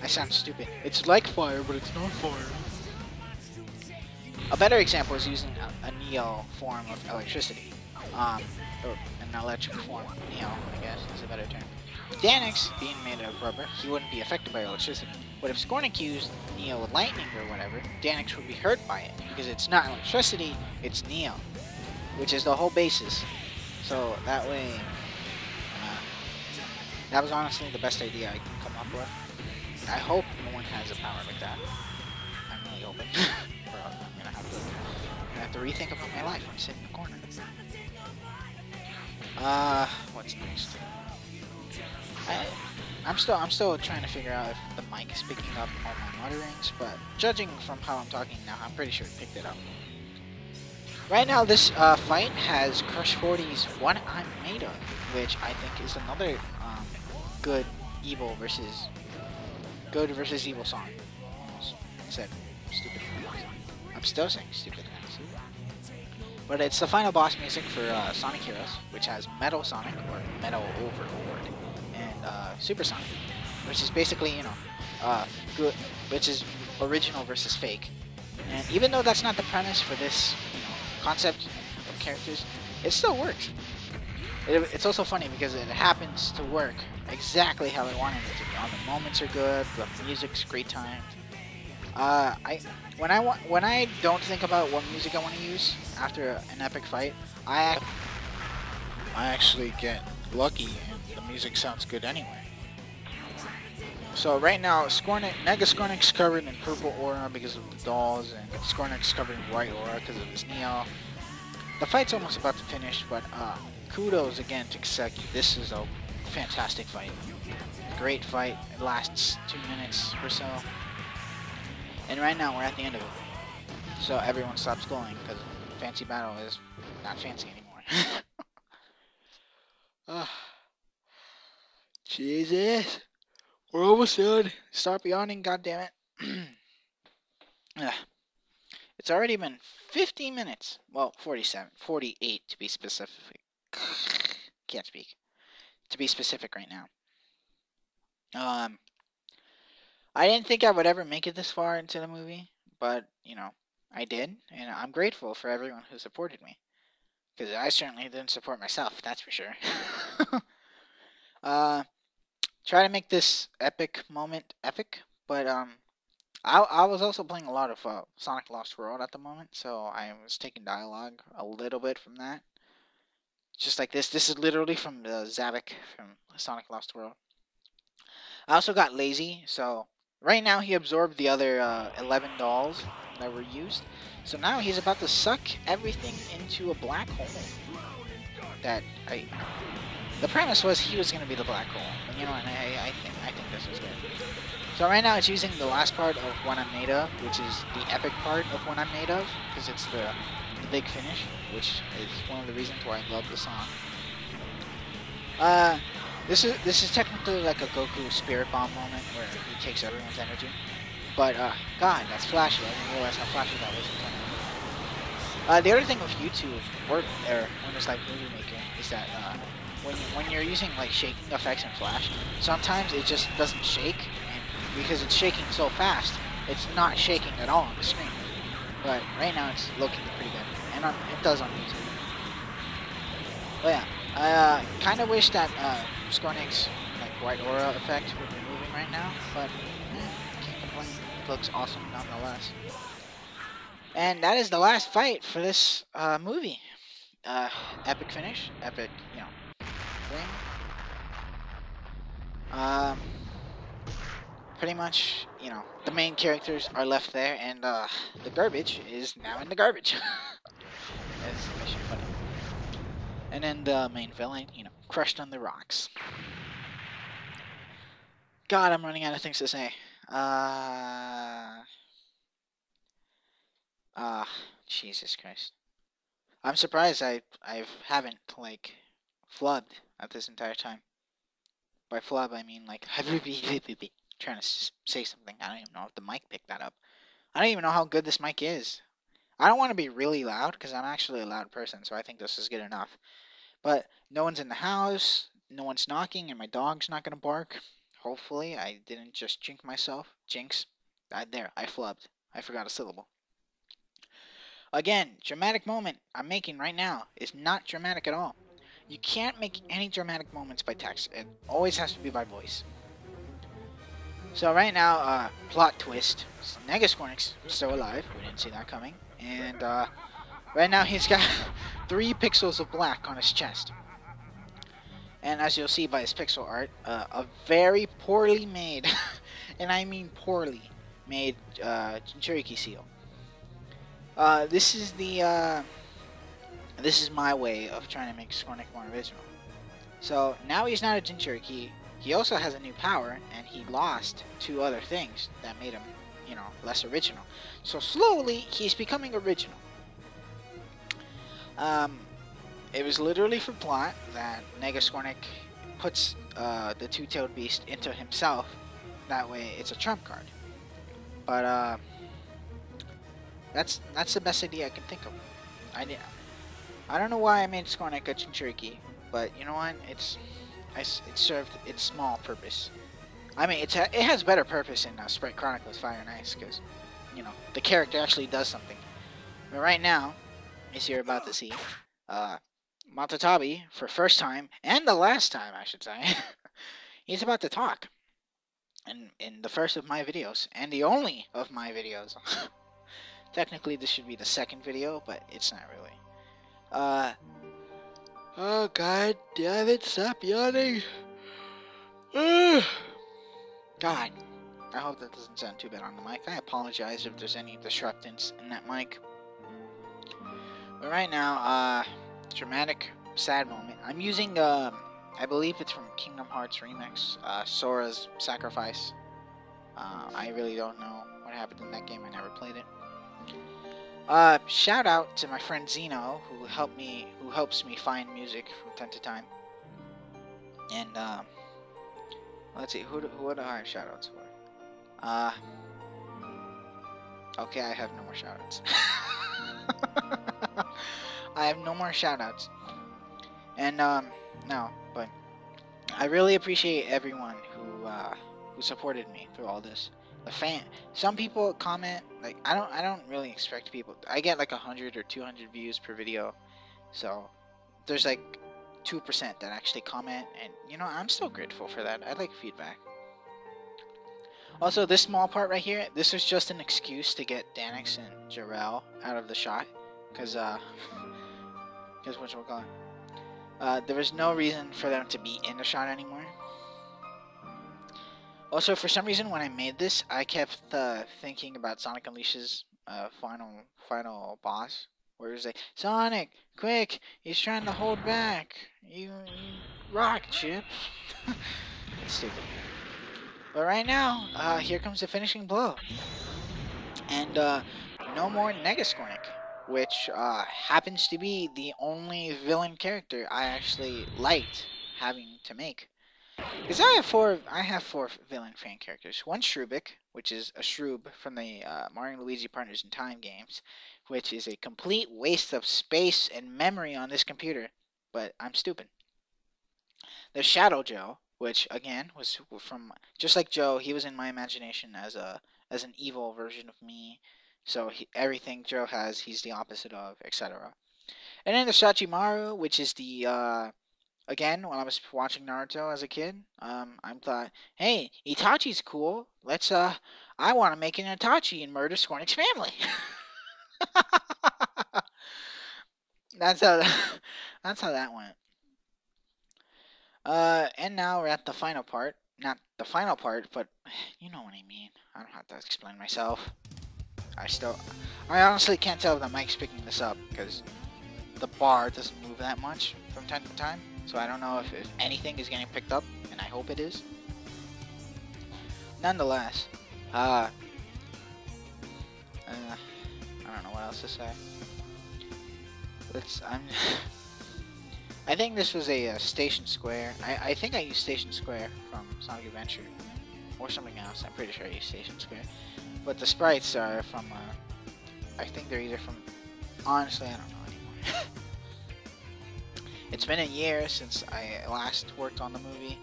I sound stupid. It's like fire, but it's not fire. A better example is using a Neo form of electricity. Or an electric form. Neo, I guess, is a better term. Danix, being made of rubber, he wouldn't be affected by electricity. But if Skornik used Neo with lightning or whatever, Danix would be hurt by it, because it's not electricity, it's Neo, which is the whole basis. So that way, that was honestly the best idea I can come up with. I hope no one has a power like that. I'm really hoping. Or else I'm gonna have to rethink about my life when I sit in the corner. What's next? I'm still trying to figure out if the mic is picking up all my mutterings, but judging from how I'm talking now, I'm pretty sure it picked it up. Right now, this fight has Crush 40's What I'm Made Of, which I think is another good versus evil song. Almost said stupid. I'm still saying stupid. But it's the final boss music for Sonic Heroes, which has Metal Sonic, or Metal Overlord, and Super Sonic, which is basically, good, which is original versus fake. And even though that's not the premise for this, concept of characters, it still works. It's also funny because it happens to work exactly how I wanted it to be. All the moments are good, the music's great timed. When I don't think about what music I want to use after an epic fight, I actually get lucky and the music sounds good anyway. So right now, Mega Skornik's covered in purple aura because of the dolls, and Skornik's covered in white aura because of his Neo. The fight's almost about to finish, but kudos again to Kiseki. This is a fantastic fight. Great fight. It lasts 2 minutes or so. And right now we're at the end of it. So everyone stops going because fancy battle is not fancy anymore. Jesus. We're almost done. Stop yawning, goddammit. It's already been 50 minutes. Well, 47. 48 to be specific. Can't speak. To be specific right now. I didn't think I would ever make it this far into the movie, but, I did, and I'm grateful for everyone who supported me. Because I certainly didn't support myself, that's for sure. Try to make this epic moment epic, but, I was also playing a lot of Sonic Lost World at the moment, so I was taking dialogue a little bit from that. Just like this. This is literally from the Zavik from Sonic Lost World. I also got lazy, so right now he absorbed the other 11 dolls that were used. So now he's about to suck everything into a black hole. The premise was he was going to be the black hole. And and I think this is good. So right now it's using the last part of What I'm Made Of, which is the epic part of What I'm Made Of, because it's the big finish, which is one of the reasons why I love the song. This is technically like a Goku Spirit Bomb moment where he takes everyone's energy. But God, that's flashy. I didn't realize how flashy that was. The other thing with YouTube or when it's like Movie Maker is that when you're using like shaking effects in Flash, sometimes it just doesn't shake, and because it's shaking so fast, it's not shaking at all on the screen. But right now it's looking pretty good, and it does on YouTube. But yeah, I kind of wish that Skornik's like white aura effect would be moving right now, but can't complain. It looks awesome nonetheless. And that is the last fight for this movie. Epic finish, epic, thing. Pretty much, the main characters are left there, and the garbage is now in the garbage. That's mission funny. And then the main villain, crushed on the rocks. God, I'm running out of things to say. Jesus Christ. I'm surprised I haven't like flubbed at this entire time. By flub I mean like trying to say something. I don't even know if the mic picked that up. I don't even know how good this mic is. I don't want to be really loud because I'm actually a loud person, so I think this is good enough. But no one's in the house, no one's knocking, and my dog's not gonna bark. Hopefully, I didn't just jinx myself. Jinx. I flubbed. I forgot a syllable. Again, dramatic moment I'm making right now is not dramatic at all. You can't make any dramatic moments by text. It always has to be by voice. So right now, plot twist. Negascornic's still alive. We didn't see that coming. And right now he's got 3 pixels of black on his chest. And as you'll see by his pixel art, a very poorly made, and I mean poorly made, Jinchuriki seal. This is my way of trying to make Scornic more original. So now he's not a Jinchuriki. He also has a new power, and he lost 2 other things that made him, you know, less original. So slowly he's becoming original. It was literally for plot that Negascornic puts the 2-tailed beast into himself. That way, it's a trump card. But that's the best idea I can think of. I don't know why I made Scornic a Jinchuriki, but you know what? It served its small purpose. I mean, it has better purpose in Sprite Chronicles Fire and Ice, because you know the character actually does something. But right now, as you're about to see, Matatabi, for first time, and the last time, I should say, he's about to talk. In the first of my videos, and the only of my videos. Technically, this should be the second video, but it's not really. Oh, god damn it, stop yawning. God. I hope that doesn't sound too bad on the mic. I apologize if there's any disruptance in that mic. But right now, dramatic, sad moment. I'm using, I believe it's from Kingdom Hearts Remix, Sora's Sacrifice. I really don't know what happened in that game. I never played it. Shout out to my friend Zeno, who helps me find music from time to time. And, let's see, who do I have shout outs for? Okay, I have no more shout outs. I have no more shout outs. And, no, but I really appreciate everyone who supported me through all this. Some people comment, like, I don't really expect people. I get like 100 or 200 views per video, so there's like 2% that actually comment, and you know, I'm still grateful for that. I like feedback. Also, this small part right here, this is just an excuse to get Danix and Jarrell out of the shot, because there was no reason for them to be in the shot anymore. Also, for some reason, when I made this, I kept thinking about Sonic Unleashed's final boss, where it was like, Sonic, quick, he's trying to hold back. You rock, Chip. It's stupid. But right now, here comes the finishing blow. And no more Negascornic, which happens to be the only villain character I actually liked having to make. Because I have four villain fan characters. One Shrubik, which is a Shroob from the Mario and Luigi Partners in Time games, which is a complete waste of space and memory on this computer, but I'm stupid. There's Shadow Joe, which again was from, just like Joe, he was in my imagination as an evil version of me. So everything Joe has, he's the opposite of, etc. And then there's Sachimaru, which is the again, when I was watching Naruto as a kid, I thought, hey, Itachi's cool. I want to make an Itachi and murder Scornic's family. That's how that went. And now we're at the final part. Not the final part, but you know what I mean. I don't have to explain myself. I honestly can't tell if the mic's picking this up, because the bar doesn't move that much from time to time. So I don't know if anything is getting picked up, and I hope it is. nonetheless, I don't know what else to say. I think this was a Station Square. I think I used Station Square from Sonic Adventure, or something else. I'm pretty sure I used Station Square. But the sprites are from, I think they're either from, honestly, I don't know anymore. It's been a year since I last worked on the movie,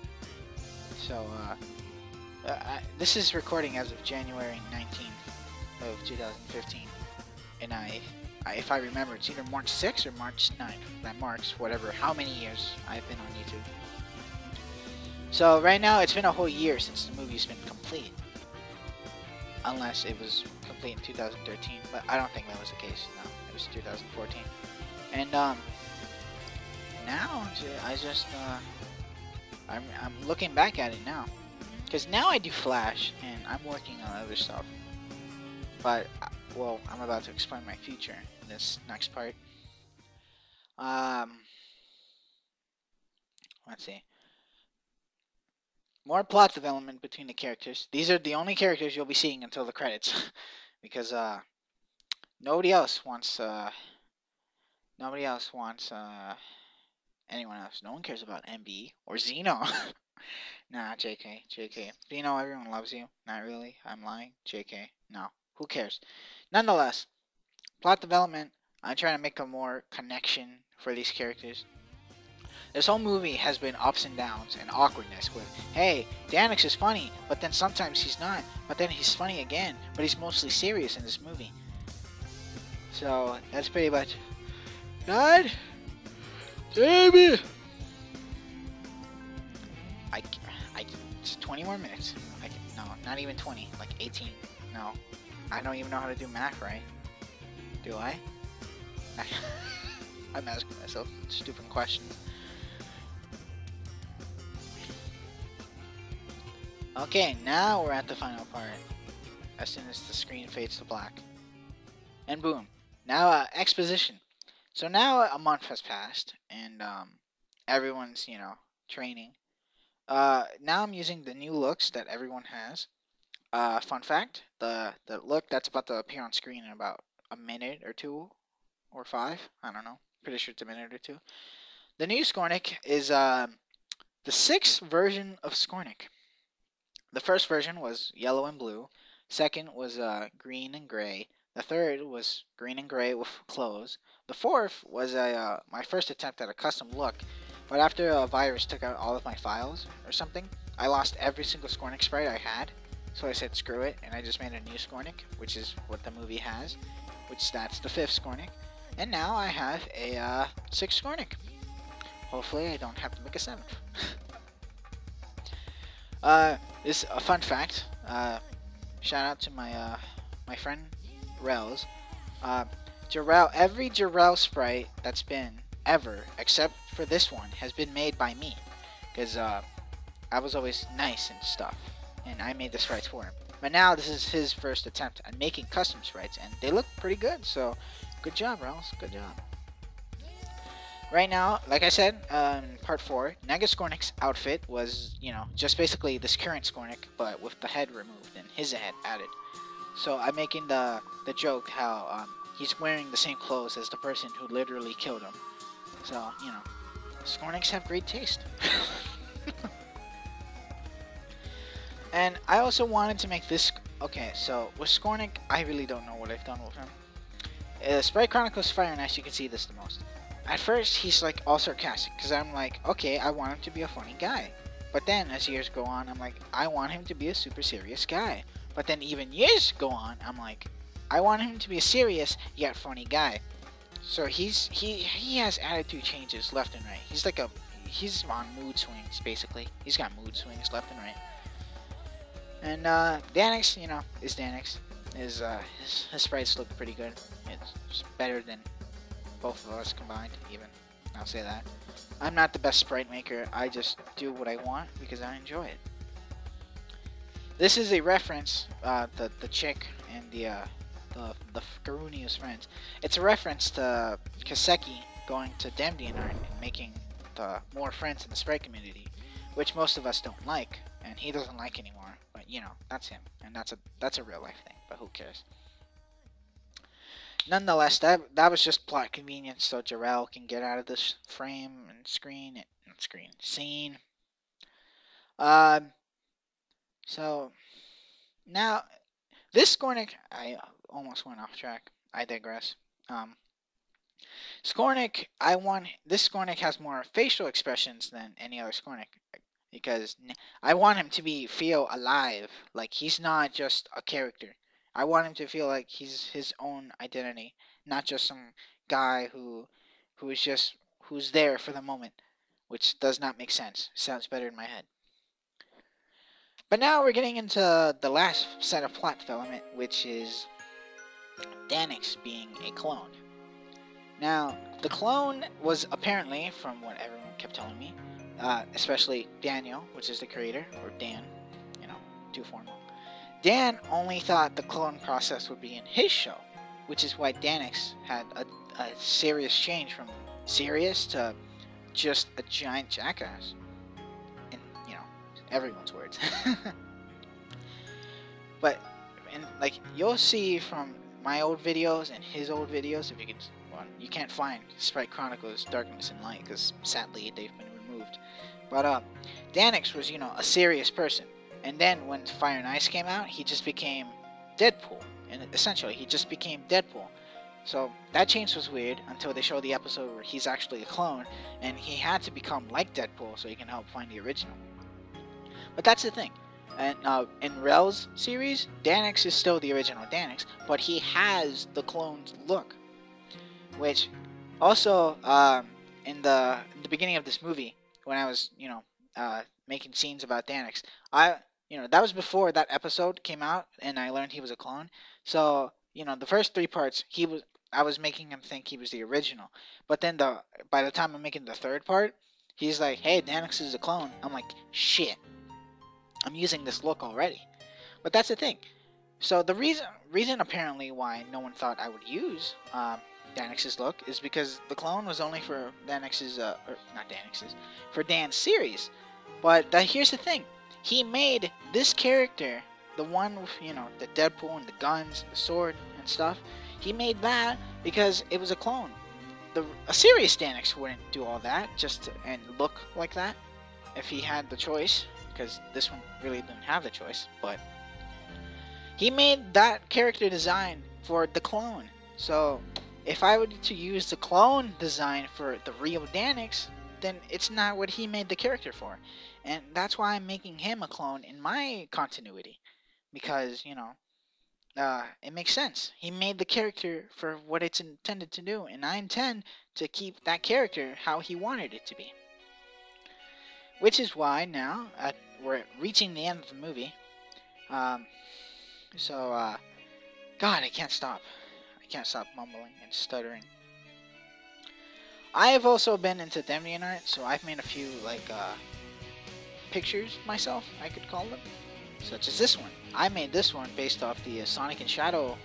so, this is recording as of January 19th of 2015, and if I remember, it's either March 6th or March 9th. That marks how many years I've been on YouTube. So right now, it's been a whole year since the movie's been complete. Unless it was complete in 2013, but I don't think that was the case. No, it was 2014. And now I'm looking back at it now, because now I do Flash and I'm working on other stuff. But well, I'm about to explain my future in this next part. Let's see. More plot development between the characters. These are the only characters you'll be seeing until the credits, because nobody else wants anyone else. No one cares about MB or Xeno. Nah, JK. Xeno, everyone loves you. Not really. I'm lying. JK. No. Who cares? Nonetheless, plot development. I'm trying to make a more connection for these characters. This whole movie has been ups and downs and awkwardness with, hey, Danix is funny, but then sometimes he's not, but then he's funny again, but he's mostly serious in this movie. So, that's pretty much... God damn it! It's 20 more minutes. No, not even 20, like 18. No, I don't even know how to do math right. Do I? I'm asking myself stupid questions. Okay, now we're at the final part. As soon as the screen fades to black. And boom. Now, exposition. So now a month has passed, and everyone's, training. Now I'm using the new looks that everyone has. Fun fact, the look that's about to appear on screen in about a minute or two, or 5, I don't know. Pretty sure it's a minute or 2. The new Skornick is the 6th version of Skornick. The first version was yellow and blue. Second was green and gray. The third was green and gray with clothes. The fourth was my first attempt at a custom look, but after a virus took out all of my files or something, I lost every single Skornick sprite I had. So I said screw it, and I just made a new Skornick, which is what the movie has, which that's the 5th Skornick. And now I have a 6th Skornick. Hopefully I don't have to make a 7th. This a fun fact. Shout out to my my friend Rels. Every Jarrell sprite that's been ever, except for this one, has been made by me, because I was always nice and stuff, and I made the sprites for him. But now this is his first attempt at making custom sprites, and they look pretty good. So, good job, Rels. Good job. Right now, like I said, in part 4, Nega Skornick's outfit was, just basically this current Skornick, but with the head removed and his head added. So I'm making the joke how he's wearing the same clothes as the person who literally killed him. So, Skornicks have great taste. And I also wanted to make this... Okay, so with Skornick, I really don't know what I've done with him. Sprite Chronicles Fire and Ice, you can see this the most. At first, he's like all sarcastic, because I'm like, okay, I want him to be a funny guy. But then, as years go on, I'm like, I want him to be a super serious guy. But then even years go on, I'm like, I want him to be a serious, yet funny guy. So he has attitude changes left and right. He's on mood swings, basically. He's got mood swings left and right. And, Danix, is Danix. His sprites look pretty good. It's better than both of us combined, even. I'll say that. I'm not the best sprite maker. I just do what I want because I enjoy it. This is a reference, the chick and the Caronia's friends. It's a reference to Kaseki going to Demdianart and making more friends in the sprite community, which most of us don't like, and he doesn't like anymore. But you know, that's him, and that's a real life thing. But who cares? Nonetheless, that was just plot convenience, so Jarrell can get out of this frame and scene. Um, so now this Skornik, I almost went off track. I digress. Skornik, this Skornik has more facial expressions than any other Skornik because I want him to feel alive, like he's not just a character. I want him to feel like he's his own identity, not just some guy who's there for the moment, which does not make sense. Sounds better in my head. But now we're getting into the last set of plot development, which is Danix being a clone. Now, the clone was apparently, from what everyone kept telling me, especially Daniel, which is the creator, or Dan, too formal. Dan only thought the clone process would be in his show, which is why Danix had a serious change from serious to just a giant jackass. In, everyone's words. But, you'll see from my old videos and his old videos, if you could, you can't find Sprite Chronicles Darkness and Light, because sadly they've been removed. But, Danix was, a serious person. And then when Fire and Ice came out, he just became Deadpool. And essentially, he just became Deadpool. So, that change was weird until they showed the episode where he's actually a clone, and he had to become like Deadpool so he can help find the original. But that's the thing. And in Rel's series, Danix is still the original Danix, but he has the clone's look. Which, also, in the beginning of this movie, when I was, making scenes about Danix, that was before that episode came out, and I learned he was a clone. So, the first 3 parts, I was making him think he was the original. But then by the time I'm making the 3rd part, he's like, hey, Danix is a clone. I'm like, shit. I'm using this look already. But that's the thing. So the reason apparently why no one thought I would use Danix's look is because the clone was only for for Dan's series. But here's the thing. He made this character, the one with, the Deadpool and the guns, the sword and stuff, he made that because it was a clone. A serious Danix wouldn't do all that and look like that if he had the choice, because this one really didn't have the choice, but he made that character design for the clone. So if I were to use the clone design for the real Danix, then it's not what he made the character for. And that's why I'm making him a clone in my continuity. Because, it makes sense. He made the character for what it's intended to do, and I intend to keep that character how he wanted it to be. Which is why now, we're reaching the end of the movie. God, I can't stop. I can't stop mumbling and stuttering. I have also been into Demnian art, so I've made a few, pictures myself, I could call them. Such as this one. I made this one based off the Sonic and Shadow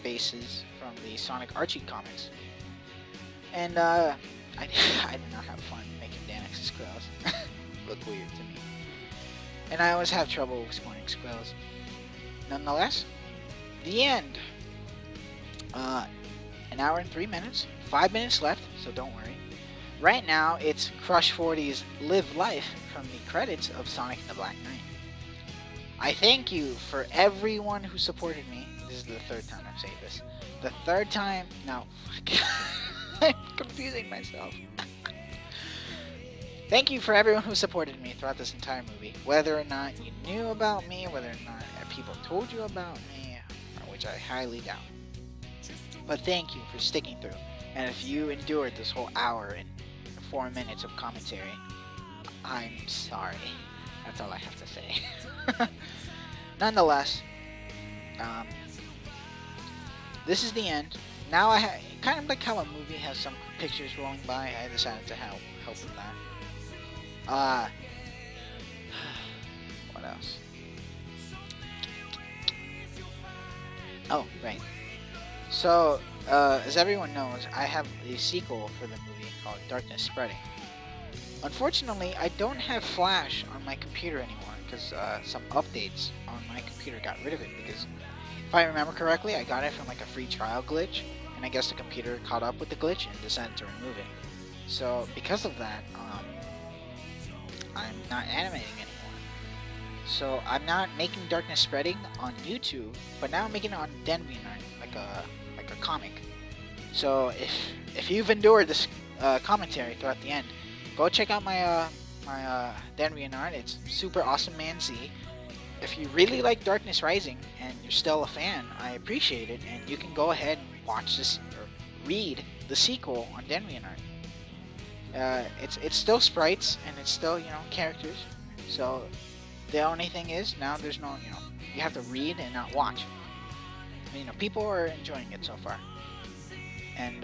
bases from the Sonic Archie comics. And, I did not have fun making Danix's squirrels. Look weird to me. And I always have trouble with scoring squirrels. Nonetheless, the end. An hour and 3 minutes. 5 minutes left, so don't worry. Right now, it's Crush 40's Live Life from the credits of Sonic and the Black Knight. I thank you for everyone who supported me. This is the 3rd time I've said this. The 3rd time... No. I'm confusing myself. Thank you for everyone who supported me throughout this entire movie. Whether or not you knew about me, whether or not people told you about me, which I highly doubt. But thank you for sticking through. And if you endured this whole hour and 4 minutes of commentary, I'm sorry. That's all I have to say. Nonetheless, this is the end. Now kind of like how a movie has some pictures rolling by, I decided to help with that. What else? Oh, right. So, as everyone knows, I have a sequel for the movie called Darkness Spreading. Unfortunately, I don't have Flash on my computer anymore, because some updates on my computer got rid of it. Because if I remember correctly, I got it from like a free trial glitch, and I guess the computer caught up with the glitch and decided to remove it. So because of that, I'm not animating anymore. So I'm not making Darkness Spreading on YouTube, but now I'm making it on DenReNerd, like a comic. So if you've endured this commentary throughout the end, go check out my DenReNerd. It's super awesome, man. Z. If you really like Darkness Rising and you're still a fan, I appreciate it, and you can go ahead and watch this or read the sequel on DenReNerd. It's still sprites and it's still, characters. So the only thing is now there's no, you have to read and not watch. People are enjoying it so far. And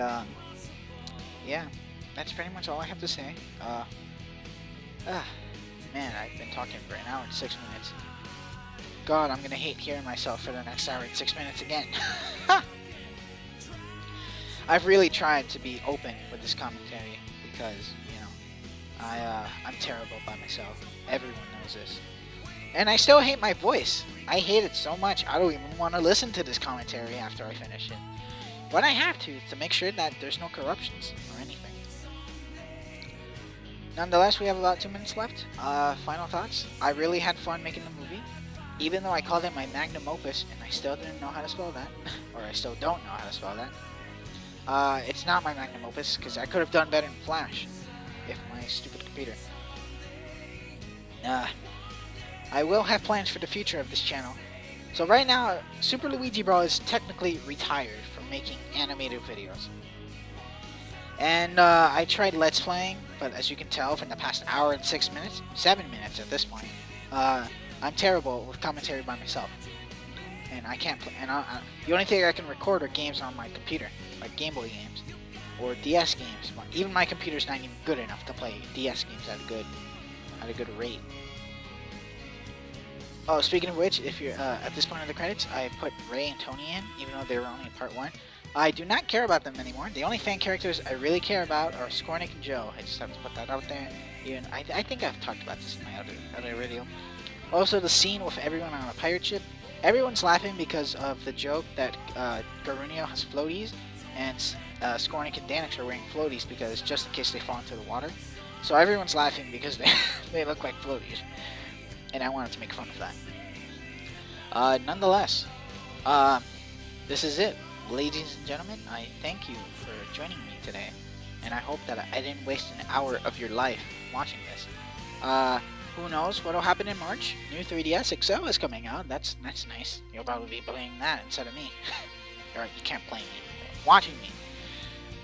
yeah, that's pretty much all I have to say. Man, I've been talking for an hour and 6 minutes. God, I'm gonna hate hearing myself for the next hour and 6 minutes again. I've really tried to be open with this commentary because, I'm terrible by myself. Everyone knows this. And I still hate my voice. I hate it so much, I don't even want to listen to this commentary after I finish it. But I have to make sure that there's no corruptions or anything. Nonetheless, we have about 2 minutes left. Final thoughts. I really had fun making the movie. Even though I called it my magnum opus, and I still didn't know how to spell that. Or I still don't know how to spell that. It's not my magnum opus, because I could have done better in Flash. If my stupid computer. I will have plans for the future of this channel. So right now, Super Luigi Brawl is technically retired from making animated videos. And I tried Let's Playing, but as you can tell from the past hour and 6 minutes, 7 minutes at this point, I'm terrible with commentary by myself. And I can't play, and the only thing I can record are games on my computer, like Game Boy games, or DS games. Even my computer's not even good enough to play DS games at a good rate. Oh, speaking of which, if you're at this point of the credits, I put Ray and Tony in, even though they were only in part 1. I do not care about them anymore. The only fan characters I really care about are Skornik and Joe. I just have to put that out there. Even I think I've talked about this in my other video. Also, the scene with everyone on a pirate ship. Everyone's laughing because of the joke that Caronia has floaties, and Skornik and Danix are wearing floaties because just in case they fall into the water. So everyone's laughing because they look like floaties. And I wanted to make fun of that. Nonetheless, this is it. Ladies and gentlemen, I thank you for joining me today. And I hope that I didn't waste an hour of your life watching this. Who knows what'll happen in March? New 3DS XL is coming out. That's nice. You'll probably be playing that instead of me. Or you can't play me. You're watching me.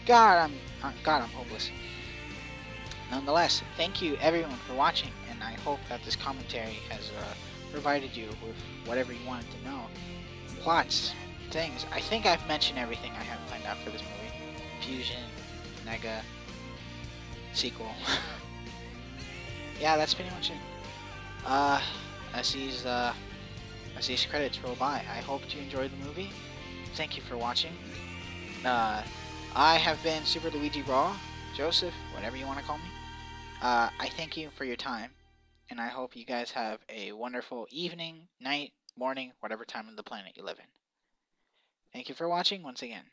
God, I'm hopeless. Nonetheless, thank you everyone for watching, and I hope that this commentary has provided you with whatever you wanted to know. Plots, things. I think I've mentioned everything I have planned out for this movie. Fusion, Nega, sequel. Yeah, that's pretty much it. As these credits roll by, I hope you enjoyed the movie. Thank you for watching. I have been Super Luigi Raw, Joseph, whatever you want to call me. I thank you for your time, and I hope you guys have a wonderful evening, night, morning, whatever time of the planet you live in. Thank you for watching once again.